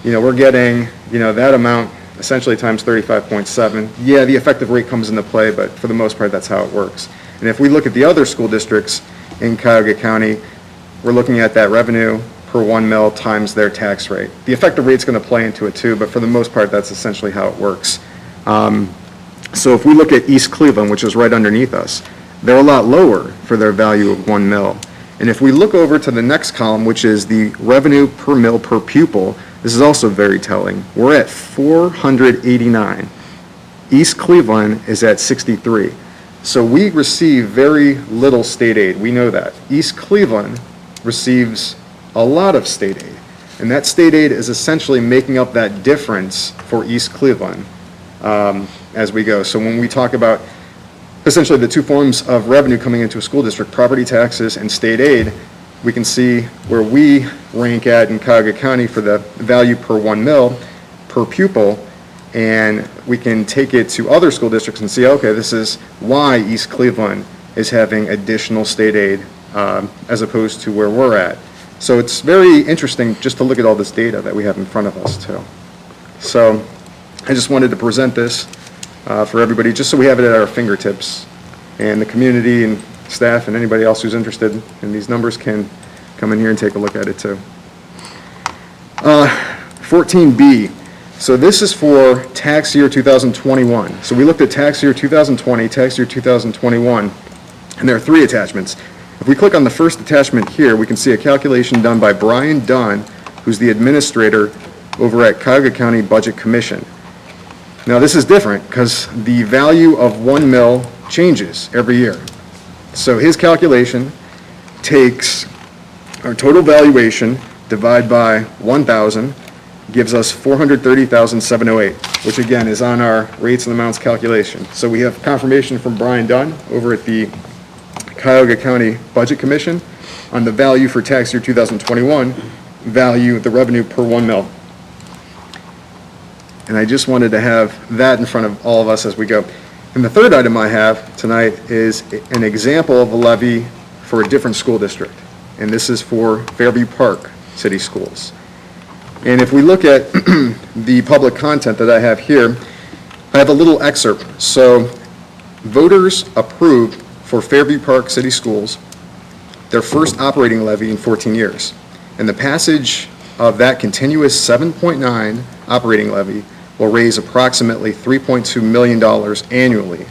we're getting, that amount essentially times 35.7. Yeah, the effective rate comes into play, but for the most part, that's how it works. And if we look at the other school districts in Cuyahoga County, we're looking at that revenue per 1 mil times their tax rate. The effective rate's going to play into it too, but for the most part, that's essentially how it works. So if we look at East Cleveland, which is right underneath us, they're a lot lower for their value of 1 mil. And if we look over to the next column, which is the revenue per mil per pupil, this is also very telling. We're at 489. East Cleveland is at 63. So we receive very little state aid. We know that. East Cleveland receives a lot of state aid. And that state aid is essentially making up that difference for East Cleveland as we go. So when we talk about essentially the two forms of revenue coming into a school district, property taxes and state aid, we can see where we rank at in Cuyahoga County for the value per 1 mil per pupil, and we can take it to other school districts and see, okay, this is why East Cleveland is having additional state aid as opposed to where we're at. So it's very interesting just to look at all this data that we have in front of us too. So I just wanted to present this for everybody, just so we have it at our fingertips, and the community and staff and anybody else who's interested in these numbers can come in here and take a look at it too. 14B, so this is for tax year 2021. So we looked at tax year 2020, tax year 2021, and there are 3 attachments. If we click on the first attachment here, we can see a calculation done by Brian Dunn, who's the administrator over at Cuyahoga County Budget Commission. Now this is different because the value of 1 mil changes every year. So his calculation takes our total valuation, divide by 1,000, gives us 430,708, which again is on our rates and amounts calculation. So we have confirmation from Brian Dunn over at the Cuyahoga County Budget Commission on the value for tax year 2021, value the revenue per 1 mil. And I just wanted to have that in front of all of us as we go. And the third item I have tonight is an example of a levy for a different school district. And this is for Fairview Park City Schools. And if we look at the public content that I have here, I have a little excerpt. So voters approved for Fairview Park City Schools their first operating levy in 14 years. And the passage of that continuous 7.9 operating levy will raise approximately $3.2 million annually.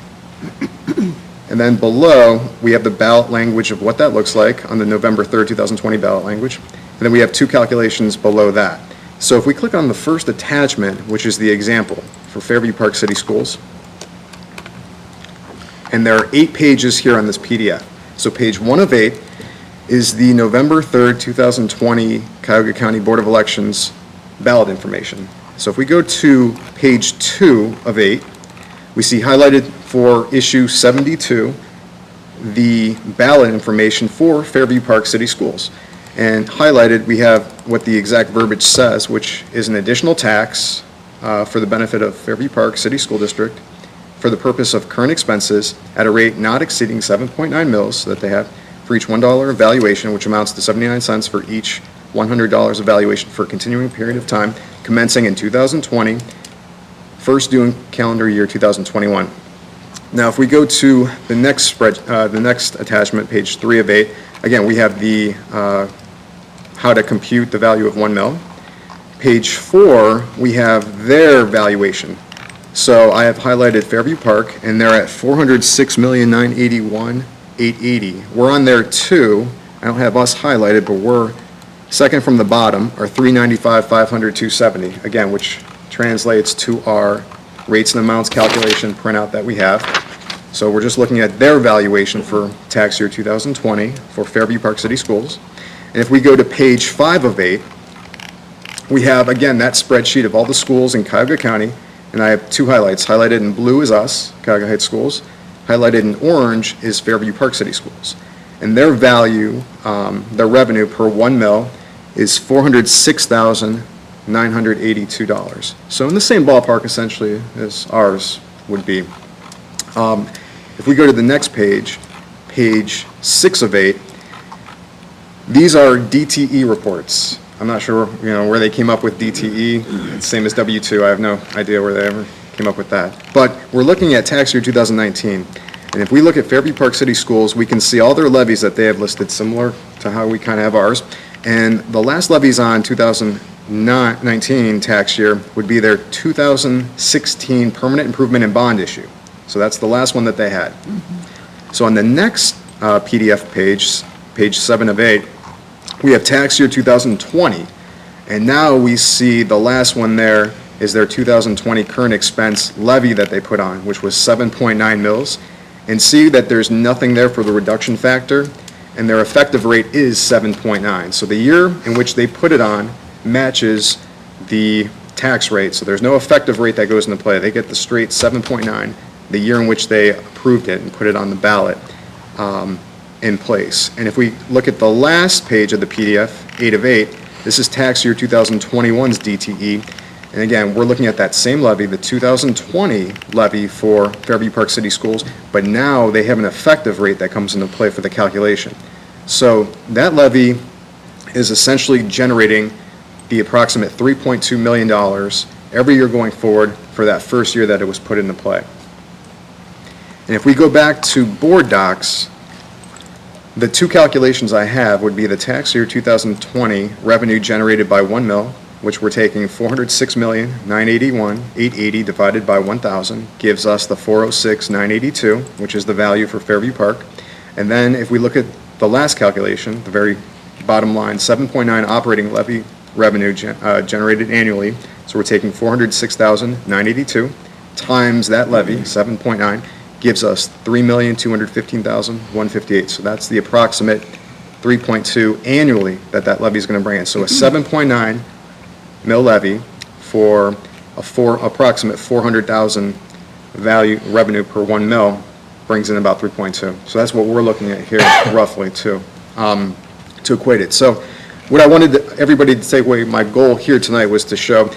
And then below, we have the ballot language of what that looks like on the November 3rd, 2020 ballot language. And then we have 2 calculations below that. So if we click on the first attachment, which is the example for Fairview Park City Schools, and there are 8 pages here on this PDF. So page 1 of 8 is the November 3rd, 2020 Cuyahoga County Board of Elections ballot information. So if we go to page 2 of 8, we see highlighted for issue 72, the ballot information for Fairview Park City Schools. And highlighted, we have what the exact verbiage says, which is an additional tax for the benefit of Fairview Park City School District for the purpose of current expenses at a rate not exceeding 7.9 mils that they have for each $1 of valuation, which amounts to 79 cents for each $100 of valuation for a continuing period of time, commencing in 2020, first due in calendar year 2021. Now, if we go to the next the next attachment, page 3 of 8, again, we have the how to compute the value of 1 mil. Page 4, we have their valuation. So I have highlighted Fairview Park, and they're at $406,981,880. We're on there too. I don't have us highlighted, but we're second from the bottom, are $395,500,270. Again, which translates to our rates and amounts calculation printout that we have. So we're just looking at their valuation for tax year 2020 for Fairview Park City Schools. And if we go to page 5 of 8, we have, again, that spreadsheet of all the schools in Cuyahoga County, and I have two highlights. Highlighted in blue is us, Cuyahoga Heights Schools. Highlighted in orange is Fairview Park City Schools. And their value, their revenue per 1 mil is $406,982. So in the same ballpark essentially as ours would be. If we go to the next page, page 6 of 8, these are DTE reports. I'm not sure, where they came up with DTE. It's same as W-2. I have no idea where they ever came up with that. But we're looking at tax year 2019. And if we look at Fairview Park City Schools, we can see all their levies that they have listed, similar to how we kind of have ours. And the last levies on 2019 tax year would be their 2016 permanent improvement and bond issue. So that's the last one that they had. So on the next PDF page, page 7 of 8, we have tax year 2020. And now we see the last one there is their 2020 current expense levy that they put on, which was 7.9 mils. And see that there's nothing there for the reduction factor, and their effective rate is 7.9. So the year in which they put it on matches the tax rate. So there's no effective rate that goes into play. They get the straight 7.9, the year in which they approved it and put it on the ballot in place. And if we look at the last page of the PDF, 8 of 8, this is tax year 2021's DTE. And again, we're looking at that same levy, the 2020 levy for Fairview Park City Schools, but now they have an effective rate that comes into play for the calculation. So that levy is essentially generating the approximate $3.2 million every year going forward for that first year that it was put into play. And if we go back to board docs, the two calculations I have would be the tax year 2020 revenue generated by 1 mil, which we're taking 406,981,880 divided by 1,000 gives us the 406,982, which is the value for Fairview Park. And then if we look at the last calculation, the very bottom line, 7.9 operating levy revenue generated annually. So we're taking 406,982 times that levy, 7.9, gives us 3,215,158. So that's the approximate 3.2 annually that levy is going to bring in. So a 7.9 mil levy for approximate 400,000 value revenue per 1 mil brings in about 3.2. So that's what we're looking at here roughly to equate it. So what I wanted everybody to take away, my goal here tonight was to show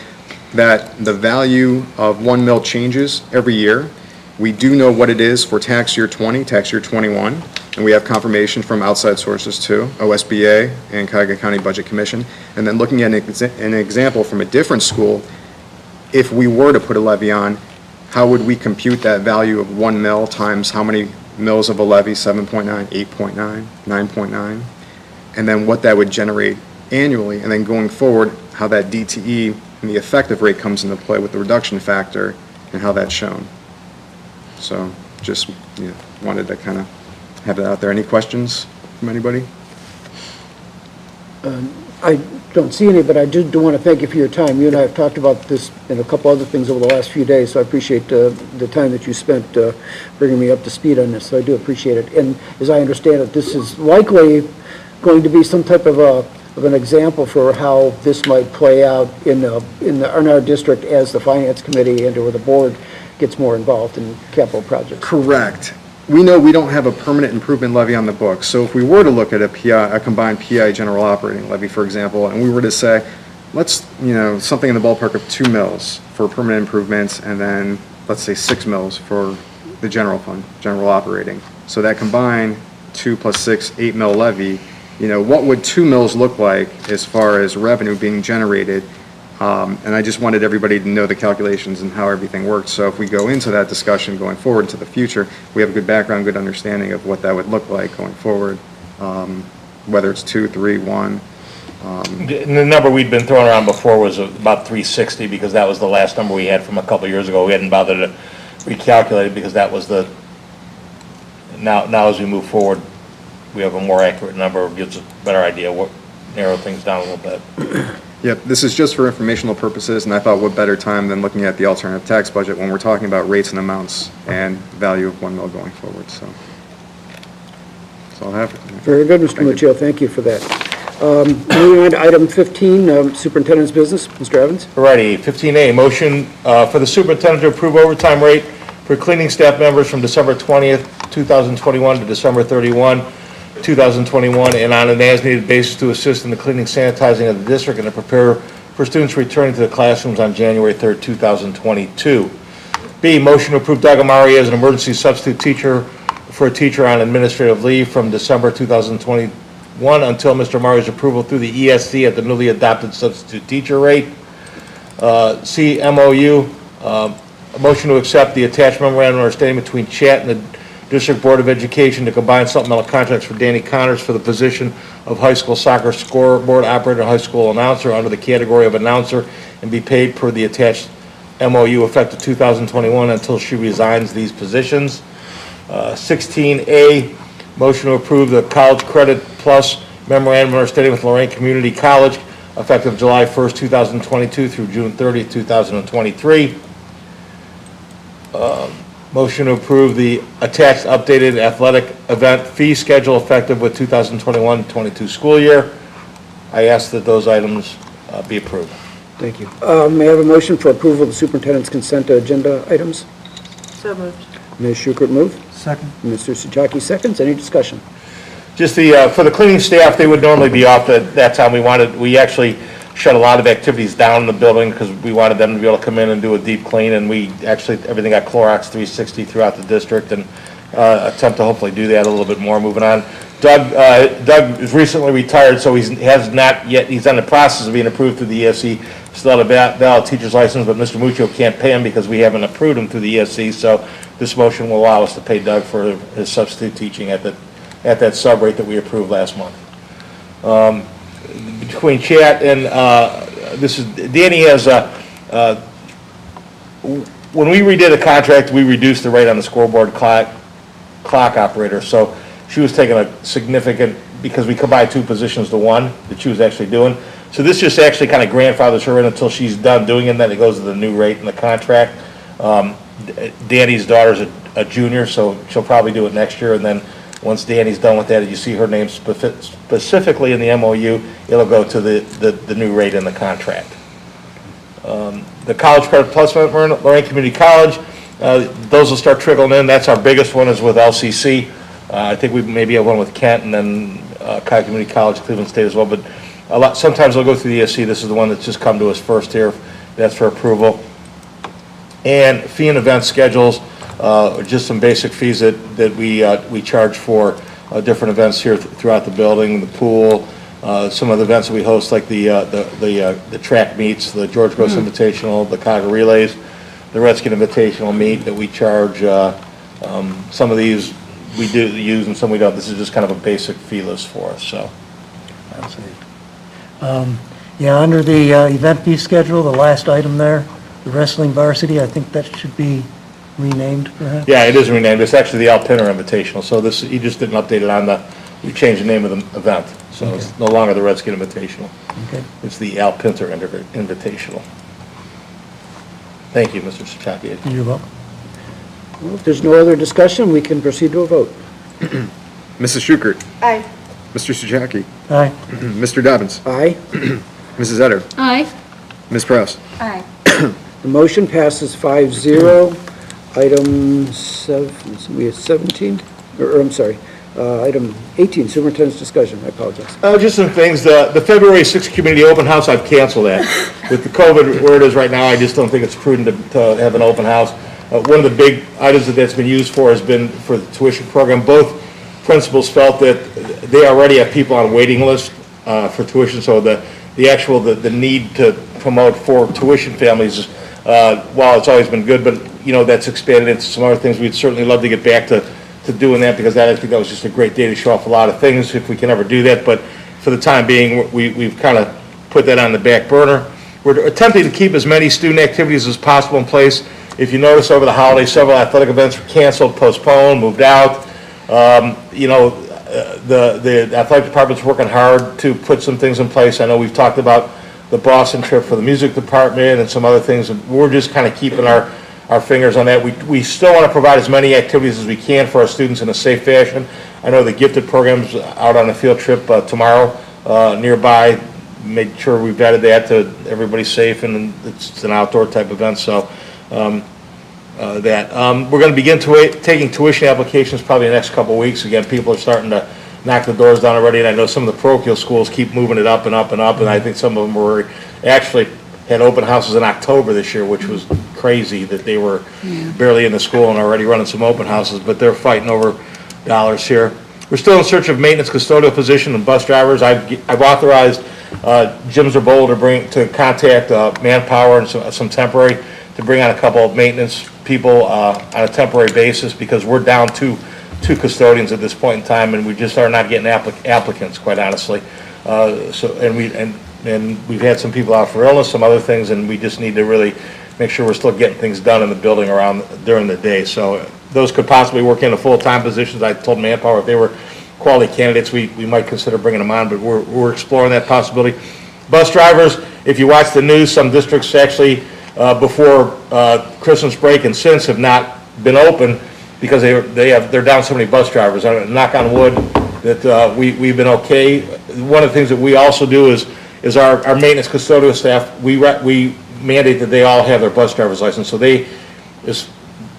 that the value of 1 mil changes every year. We do know what it is for tax year 20, tax year 21, and we have confirmation from outside sources too, OSBA and Cuyahoga County Budget Commission. And then looking at an example from a different school, if we were to put a levy on, how would we compute that value of 1 mil times how many mils of a levy, 7.9, 8.9, 9.9, and then what that would generate annually, and then going forward, how that DTE and the effective rate comes into play with the reduction factor and how that's shown. So just wanted to kind of have that out there. Any questions from anybody? I don't see any, but I do want to thank you for your time. You and I have talked about this and a couple other things over the last few days, so I appreciate the time that you spent bringing me up to speed on this, so I do appreciate it. And as I understand it, this is likely going to be some type of an example for how this might play out in our district as the Finance Committee and/or the board gets more involved in capital projects. Correct. We know we don't have a permanent improvement levy on the books, so if we were to look at a combined PI general operating levy, for example, and we were to say, let's, something in the ballpark of 2 mils for permanent improvements, and then let's say 6 mils for the general fund, general operating. So that combined 2 plus 6, 8 mil levy, what would 2 mils look like as far as revenue being generated? And I just wanted everybody to know the calculations and how everything worked. So if we go into that discussion going forward into the future, we have a good background, good understanding of what that would look like going forward, whether it's 2, 3, 1. The number we'd been throwing around before was about 360, because that was the last number we had from a couple of years ago. We hadn't bothered to recalculate it because that was now as we move forward, we have a more accurate number, gives a better idea, narrow things down a little bit. Yep, this is just for informational purposes, and I thought what better time than looking at the alternative tax budget when we're talking about rates and amounts and value of 1 mil going forward, so. That's all I have. Very good, Mr. Muccio, thank you for that. Moving on to item 15, Superintendent's Business. Mr. Evans? Alrighty, 15A, motion for the superintendent to approve overtime rate for cleaning staff members from December 20th, 2021 to December 31, 2021, and on an as-needed basis to assist in the cleaning, sanitizing of the district and to prepare for students returning to the classrooms on January 3rd, 2022. B, motion to approve Doug Amari as an emergency substitute teacher for a teacher on administrative leave from December 2021 until Mr. Amari's approval through the ESC at the newly adopted substitute teacher rate. C, MOU, a motion to accept the attached memorandum of understanding between Chat and the District Board of Education to combine supplemental contracts for Danny Connors for the position of high school soccer scoreboard operator and high school announcer under the category of announcer and be paid per the attached MOU effective 2021 until she resigns these positions. 16A, motion to approve the College Credit Plus memorandum of understanding with Lorraine Community College effective July 1st, 2022 through June 30th, 2023. Motion to approve the attached updated athletic event fee schedule effective with 2021-22 school year. I ask that those items be approved. Thank you. May I have a motion for approval of the superintendent's consent agenda items? So moved. Ms. Schukert move. Second. Mr. Souchaki seconds. Any discussion? Just for the cleaning staff, they would normally be off at that time. We actually shut a lot of activities down in the building because we wanted them to be able to come in and do a deep clean, and everything got Clorox 360 throughout the district, and attempt to hopefully do that a little bit more moving on. Doug is recently retired, so he's on the process of being approved through the ESC, still had a valid teacher's license, but Mr. Muccio can't pay him because we haven't approved him through the ESC, so this motion will allow us to pay Doug for his substitute teaching at that sub rate that we approved last month. Between Chat and, Danny has, when we redid the contract, we reduced the rate on the scoreboard clock operator, so she was taking a significant, because we combined two positions to one that she was actually doing. So this just actually kind of grandfathers her in until she's done doing it, and then it goes to the new rate in the contract. Danny's daughter's a junior, so she'll probably do it next year, and then once Danny's done with that, you see her name specifically in the MOU, it'll go to the new rate in the contract. The College Credit Plus Lorraine Community College, those will start trickling in. That's our biggest one is with LCC. I think we maybe have one with Kent and then Cuyahoga Community College, Cleveland State as well. But sometimes they'll go through the ESC. This is the one that's just come to us first here. That's for approval. And fee and event schedules, just some basic fees that we charge for different events here throughout the building, the pool, some of the events that we host, like the track meets, the George Gross Invitational, the Cuyahoga Relays, the Redskin Invitational meet that we charge. Some of these we do use and some we don't. This is just kind of a basic fee list for us. So, Yeah, under the event fee schedule, the last item there, the wrestling varsity, I think that should be renamed perhaps? yeah, it is renamed. It's actually the Al Pinner Invitational. So this, he just didn't update it on we changed the name of the event. So It's no longer the Redskin Invitational. Okay. It's the Al Pinter Invitational. Thank you, Mr. Souchaki. You're welcome. Well, if there's no other discussion, we can proceed to a vote. Mrs. Schukert. Aye. Mr. Souchaki. Aye. Mr. Dobbins. Aye. Mrs. Etter. Aye. Ms. Prowse. Aye. The motion passes 5-0. Item 7, we have 17, or I'm sorry, item 18, superintendent's discussion. I apologize. Just some things. The February 6th community open house, I've canceled that. With the COVID where it is right now, I just don't think it's prudent to have an open house. One of the big items that's been used for has been for the tuition program. Both principals felt that they already have people on waiting list for tuition, so the need to promote for tuition families, while it's always been good, but that's expanded into some other things. We'd certainly love to get back to doing that because I think that was just a great day to show off a lot of things if we can ever do that. But for the time being, we've kind of put that on the back burner. We're attempting to keep as many student activities as possible in place. If you notice over the holidays, several athletic events were canceled, postponed, moved out. The athletic department's working hard to put some things in place. I know we've talked about the Boston trip for the music department and some other things, and we're just kind of keeping our fingers on that. We still want to provide as many activities as we can for our students in a safe fashion. I know the gifted program's out on a field trip tomorrow, nearby. Made sure we vetted that to everybody's safe, and it's an outdoor type event, so we're going to begin taking tuition applications probably the next couple of weeks. Again, people are starting to knock the doors down already, and I know some of the parochial schools keep moving it up and up and up, and I think some of them were actually had open houses in October this year, which was crazy that they were barely in the school and already running some open houses, but they're fighting over dollars here. We're still in search of maintenance custodial position and bus drivers. I've authorized Jim Zerbola to contact Manpower and some temporary to bring on a couple of maintenance people on a temporary basis, because we're down two custodians at this point in time, and we just are not getting applicants, quite honestly. And we've had some people out for illness, some other things, and we just need to really make sure we're still getting things done in the building during the day. So those could possibly work into full-time positions. I told Manpower if they were quality candidates, we might consider bringing them on, but we're exploring that possibility. Bus drivers, if you watch the news, some districts actually before Christmas break and since have not been open because they're down so many bus drivers. Knock on wood that we've been okay. One of the things that we also do is our maintenance custodial staff, we mandate that they all have their bus driver's license. So they, as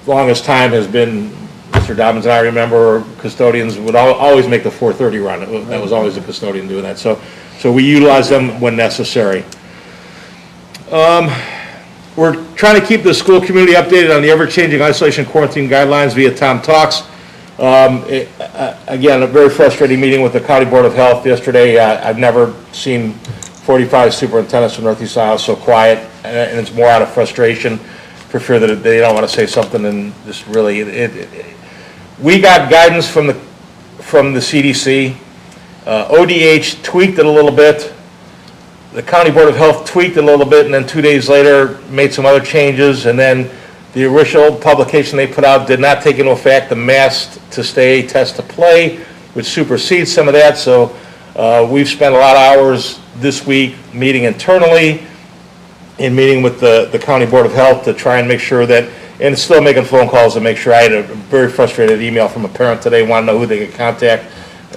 long as time has been, Mr. Dobbins and I remember, custodians would always make the 4:30 run. That was always the custodian doing that. So we utilize them when necessary. We're trying to keep the school community updated on the ever-changing isolation quarantine guidelines via Tom Talks. Again, a very frustrating meeting with the County Board of Health yesterday. I've never seen 45 superintendents from Northeast Ohio so quiet, and it's more out of frustration for fear that they don't want to say something, and just really, we got guidance from the CDC. ODH tweaked it a little bit. The County Board of Health tweaked it a little bit, and then 2 days later made some other changes, and then the original publication they put out did not take into effect the mask to stay, test to play, which supersedes some of that. So we've spent a lot of hours this week meeting internally and meeting with the County Board of Health to try and make sure that, and still making phone calls to make sure. I had a very frustrated email from a parent today, wanting to know who they could contact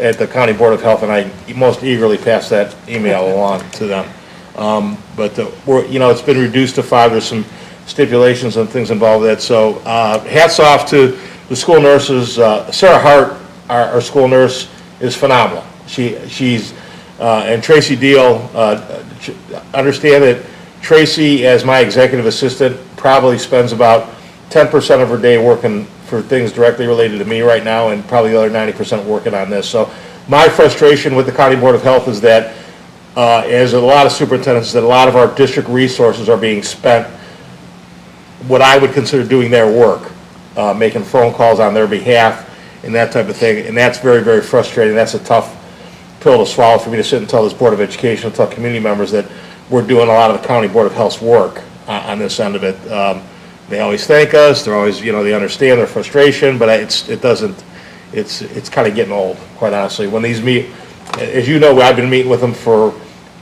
at the County Board of Health, and I most eagerly passed that email along to them. But it's been reduced to 5. There's some stipulations and things involved with that. So hats off to the school nurses. Sarah Hart, our school nurse, is phenomenal. She's and Tracy Deal. Understand that Tracy, as my executive assistant, probably spends about 10% of her day working for things directly related to me right now, and probably the other 90% working on this. So my frustration with the County Board of Health is that, as a lot of superintendents, that a lot of our district resources are being spent what I would consider doing their work, making phone calls on their behalf and that type of thing, and that's very, very frustrating. That's a tough pill to swallow for me to sit and tell this Board of Education, and tell community members that we're doing a lot of the County Board of Health's work on this end of it. They always thank us. They're always, they understand their frustration, but it's kind of getting old, quite honestly. When these meet, as you know, I've been meeting with them for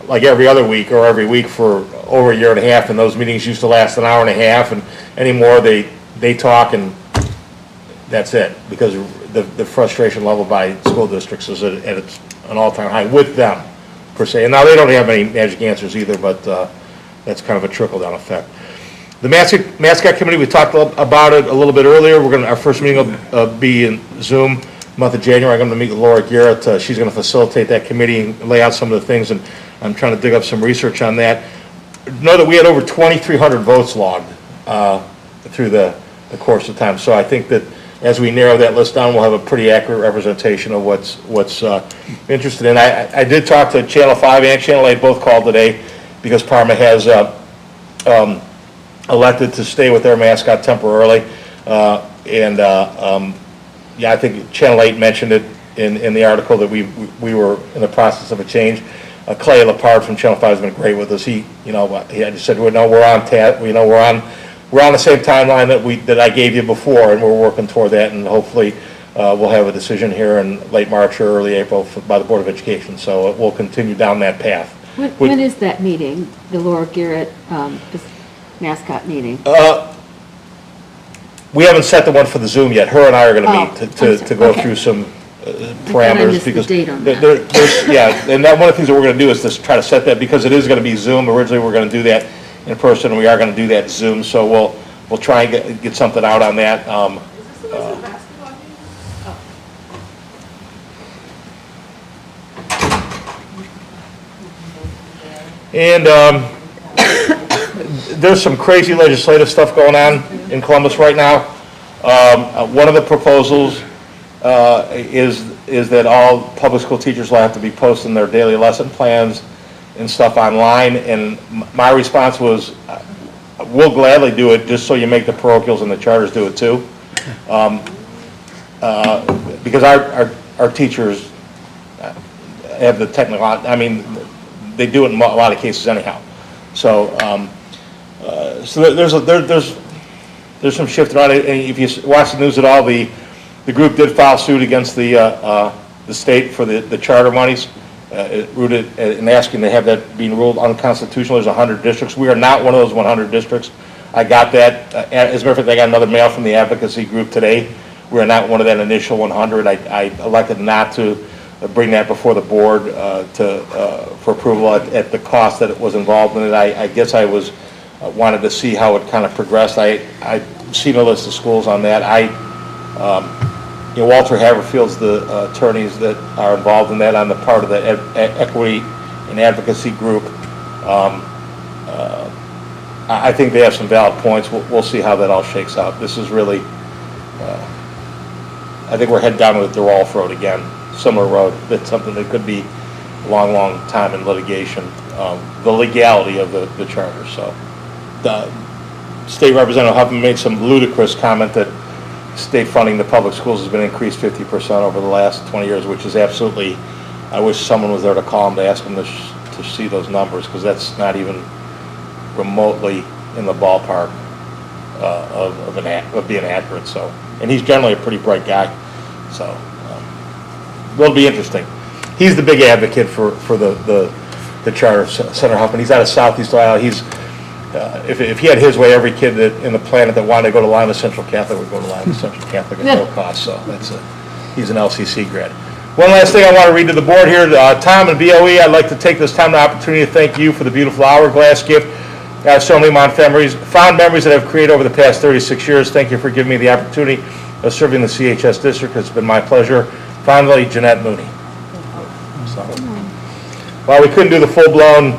like every other week or every week for over a year and a half, and those meetings used to last an hour and a half, and anymore they talk and that's it, because the frustration level by school districts is at an all-time high with them, per se. And now they don't have any magic answers either, but that's kind of a trickle-down effect. The mascot committee, we talked about it a little bit earlier. Our first meeting will be in Zoom month of January. I'm going to meet with Laura Garrett. She's going to facilitate that committee and lay out some of the things, and I'm trying to dig up some research on that. Know that we had over 2,300 votes logged through the course of time. So I think that as we narrow that list down, we'll have a pretty accurate representation of what's interested in. I did talk to Channel 5 and Channel 8, both called today, because Parma has elected to stay with their mascot temporarily. I think Channel 8 mentioned it in the article that we were in the process of a change. Clay Lepard from Channel 5 has been great with us. He just said, we're on the same timeline that I gave you before, and we're working toward that, and hopefully we'll have a decision here in late March or early April by the Board of Education. So we'll continue down that path. When is that meeting, the Laura Garrett mascot meeting? We haven't set the one for the Zoom yet. Her and I are going to meet to go okay. through some parameters. missed the Because date on there- that. there's, yeah, and that, one of the things that we're going to do is to try to set that, because it is going to be Zoom. Originally, we're going to do that in person, and we are going to do that Zoom, so we'll try and get something out on that. And there's some crazy legislative stuff going on in Columbus right now. One of the proposals is that all public school teachers will have to be posting their daily lesson plans and stuff online. And my response was, we'll gladly do it, just so you make the parochials and the charters do it too. Because our teachers have the technical, I mean, they do it in a lot of cases anyhow. So, so there's some shift around it. And if you watch the news at all, the group did file suit against the state for the charter monies, rooted in asking to have that being ruled unconstitutional. There's 100 districts. We are not one of those 100 districts. I got that. As a matter of fact, I got another mail from the advocacy group today. We are not one of that initial 100. I elected not to bring that before the board for approval at the cost that it was involved in it. I guess I wanted to see how it kind of progressed. I've seen a list of schools on that. Walter Haverfield's the attorneys that are involved in that on the part of the equity and advocacy group. I think they have some valid points. We'll see how that all shakes out. This is really, I think we're heading down the DeRolf Road again. Similar road. That's something that could be a long, long time in litigation. The legality of the charter. So, the State Representative Huffman made some ludicrous comment that state funding to public schools has been increased 50% over the last 20 years, which is absolutely. I wish someone was there to call him to ask him to see those numbers, because that's not even remotely in the ballpark of being accurate. So, and he's generally a pretty bright guy. So. It'll be interesting. He's the big advocate for the charter, Senator Huffman. He's out of Southeast Ohio. He's if he had his way, every kid in the planet that wanted to go to Lima Central Catholic would go to Lima Central Catholic at no cost. So he's an LCC grad. One last thing I want to read to the board here. Tom and BOE, I'd like to take this time, the opportunity to thank you for the beautiful hourglass gift. I have so many fond memories that I've created over the past 36 years. Thank you for giving me the opportunity of serving the CHS district. It's been my pleasure. Finally, Jeanette Mooney. So, while we couldn't do the full-blown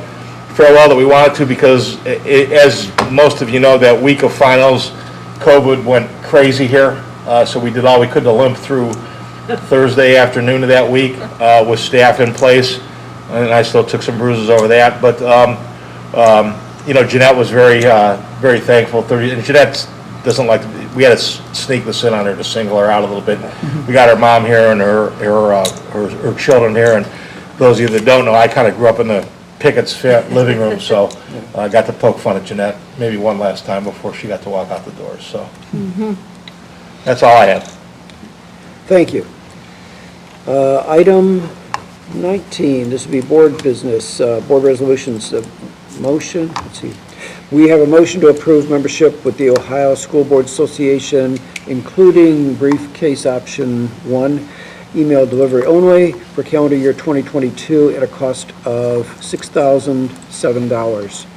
farewell that we wanted to, because as most of you know, that week of finals, COVID went crazy here. So we did all we could to limp through Thursday afternoon of that week with staff in place, and I still took some bruises over that. But Jeanette was very, very thankful. And Jeanette doesn't like. We had to sneak this in on her to single her out a little bit. We got her mom here and her children here, and those of you that don't know, I kind of grew up in the Pickett's living room, so I got to poke fun at Jeanette maybe one last time before she got to walk out the doors. So that's all I have. Thank you. Item 19, this will be board business, board resolutions, motion, let's see. We have a motion to approve membership with the Ohio School Board Association, including briefcase option 1, email delivery only, for calendar year 2022 at a cost of $6,007.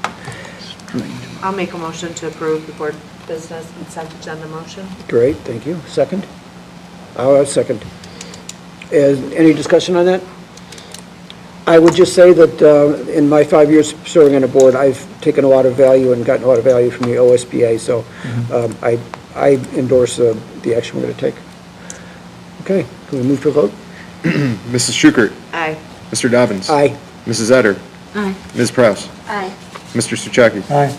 I'll make a motion to approve the board business consent agenda motion. Great, thank you. Second? I'll second. Any discussion on that? I would just say that in my 5 years serving on a board, I've taken a lot of value and gotten a lot of value from the OSBA, so I endorse the action we're going to take. Okay, can we move to a vote? Mrs. Schukert. Aye. Mr. Dobbins. Aye. Mrs. Etter. Aye. Ms. Prowse. Aye. Mr. Suchaki. Aye.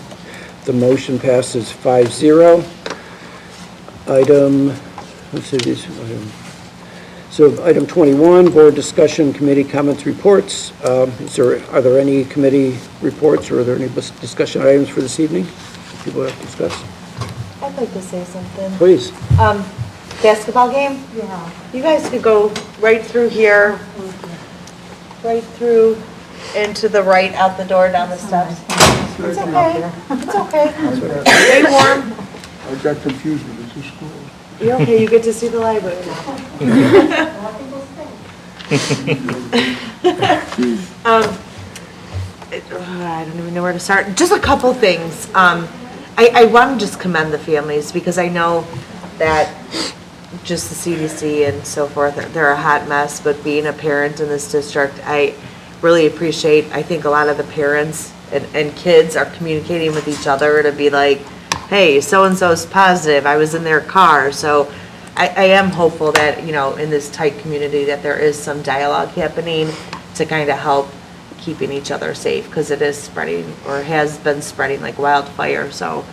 The motion passes 5-0. Item, let's see these. So item 21, board discussion, committee comments, reports. Are there any committee reports, or are there any discussion items for this evening people have to discuss? I'd like to say something. Please. Basketball game? Yeah. You guys could go right through here, right through into the right, out the door, down the steps. It's okay. It's okay. Stay warm. I got confused with the two schools. You're okay. You get to see the library now. I don't even know where to start. Just a couple things. I want to just commend the families because I know that just the CDC and so forth, they're a hot mess, but being a parent in this district, I really appreciate, I think a lot of the parents and kids are communicating with each other to be like, hey, so-and-so's positive, I was in their car. So I am hopeful that, you know, in this tight community that there is some dialogue happening to kind of help keeping each other safe because it is spreading or has been spreading like wildfire. So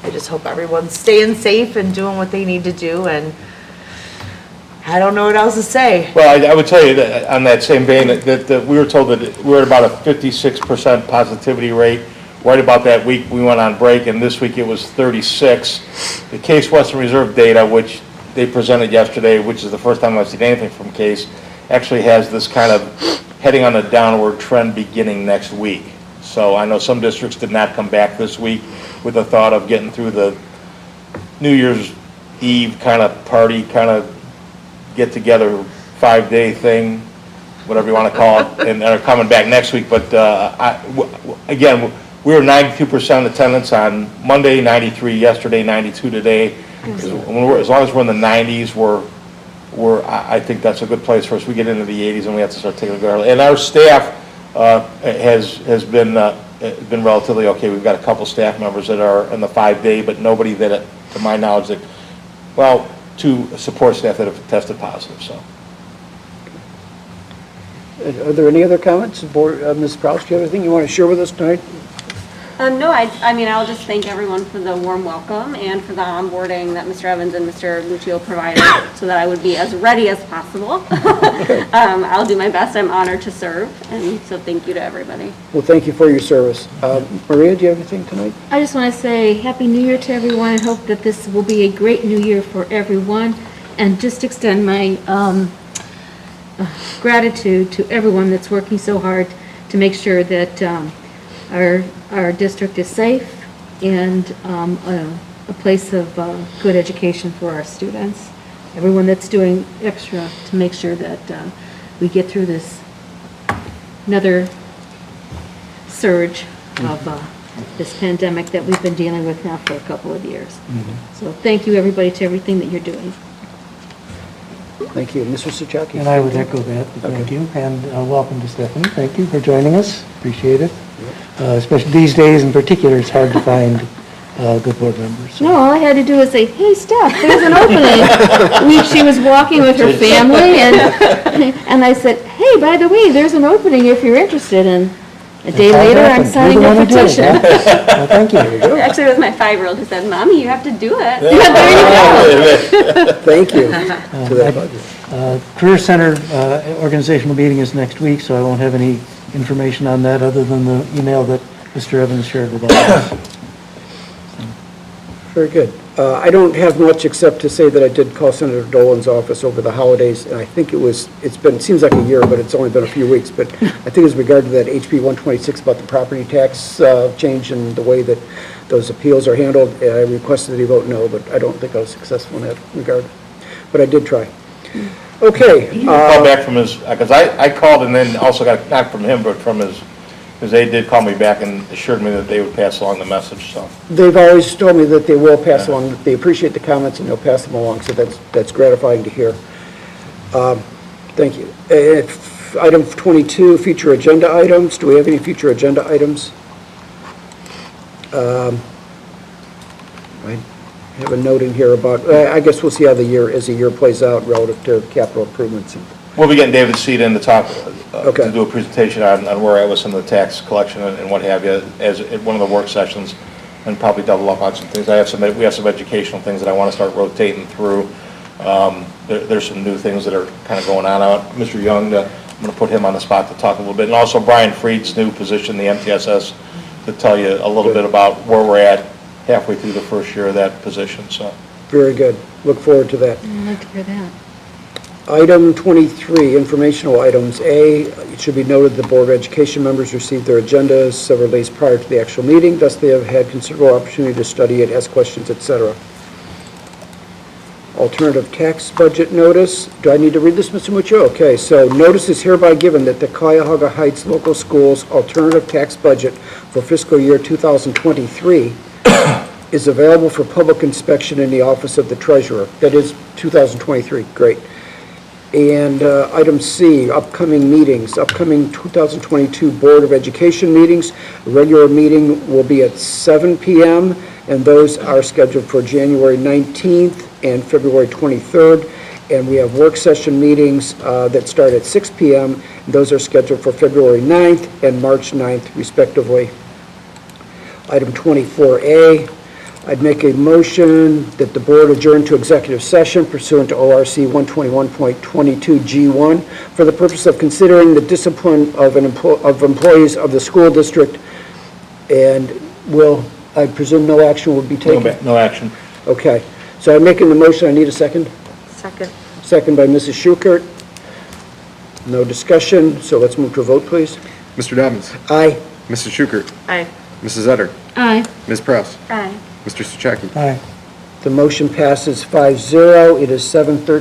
I just hope everyone's staying safe and doing what they need to do, and I don't know what else to say. Well, I would tell you that on that same vein, that we were told that we're at about a 56% positivity rate. Right about that week, we went on break, and this week it was 36. The Case Western Reserve data, which they presented yesterday, which is the first time I've seen anything from Case, actually has this kind of heading on a downward trend beginning next week. So I know some districts did not come back this week with the thought of getting through the New Year's Eve kind of party, kind of get-together 5-day thing, whatever you want to call it, and are coming back next week. But again, we were 92% attendance on Monday, 93 yesterday, 92 today. As long as we're in the 90s, I think that's a good place for us. We get into the 80s and we have to start taking a good. And our staff has been relatively okay. We've got a couple staff members that are in the 5-day, but nobody that, to my knowledge, that, well, 2 support staff that have tested positive. So. Are there any other comments? Board, Ms. Prowse, do you have anything you want to share with us tonight? No, I mean, I'll just thank everyone for the warm welcome and for the onboarding that Mr. Evans and Mr. Luccio provided so that I would be as ready as possible. I'll do my best. I'm honored to serve, and so thank you to everybody. Well, thank you for your service. Maria, do you have anything tonight? I just want to say Happy New Year to everyone and hope that this will be a great new year for everyone. And just extend my gratitude to everyone that's working so hard to make sure that our district is safe and a place of good education for our students. Everyone that's doing extra to make sure that we get through this another surge of this pandemic that we've been dealing with now for a couple of years. So thank you, everybody, to everything that you're doing. Thank you. Mr. Suchaki? And I would echo that, thank you, and welcome to Stephanie. Thank you for joining us, appreciate it. Especially these days in particular, it's hard to find good board members. No, all I had to do was say, hey, Steph, there's an opening. She was walking with her family, and I said, hey, by the way, there's an opening if you're interested. And a day later, I'm signing a petition. Well, thank you. Actually, it was my 5-year-old who said, Mommy, you have to do it. There you go. Thank you to that budget. Career Center organizational meeting is next week, so I won't have any information on that other than the email that Mr. Evans shared with us. Very good. I don't have much except to say that I did call Senator Dolan's office over the holidays, and I think it seems like a year, but it's only been a few weeks, but I think as regard to that HB 126 about the property tax change and the way that those appeals are handled, I requested that he vote no, but I don't think I was successful in that regard. But I did try. Okay. Call back from his, because I called and then also got not from him, but from his, because they did call me back and assured me that they would pass along the message, so. They've always told me that they will pass along, that they appreciate the comments and they'll pass them along, so that's gratifying to hear. Thank you. Item 22, future agenda items. Do we have any future agenda items? I have a note in here about, I guess we'll see how the year plays out relative to capital improvements. We'll be getting David Seed in to talk, Okay. to do a presentation on where I was in the tax collection and what have you, as at one of the work sessions, and probably double up on some things. We have some educational things that I want to start rotating through. There's some new things that are kind of going on out. Mr. Young, I'm going to put him on the spot to talk a little bit, and also Brian Freed's new position, the MTSS, to tell you a little bit about where we're at halfway through the first year of that position. So. Very good. Look forward to that. I'd like to hear that. Item 23, informational items. A, it should be noted the Board of Education members received their agendas several days prior to the actual meeting, thus they have had considerable opportunity to study it, ask questions, etc. alternative tax budget notice. Do I need to read this, Mr. Muccio? Okay, so notice is hereby given that the Cuyahoga Heights Local Schools alternative tax budget for fiscal year 2023 is available for public inspection in the office of the treasurer. That is 2023, great. And item C, upcoming meetings, upcoming 2022 Board of Education meetings. The regular meeting will be at 7 p.m., and those are scheduled for January 19th and February 23rd. And we have work session meetings that start at 6 p.m. Those are scheduled for February 9th and March 9th, respectively. Item 24A, I'd make a motion that the board adjourn to executive session pursuant to ORC 121.22G1 for the purpose of considering the discipline of employees of the school district, and I presume no action will be taken? No action. Okay, so I'm making the motion, I need a second? Second. Second by Mrs. Schukert. No discussion, so let's move to a vote, please. Mr. Dobbins. Aye. Mrs. Schukert. Aye. Mrs. Etter. Aye. Ms. Prowse. Aye. Mr. Souchaki. Aye. The motion passes 5-0. It is 7:13.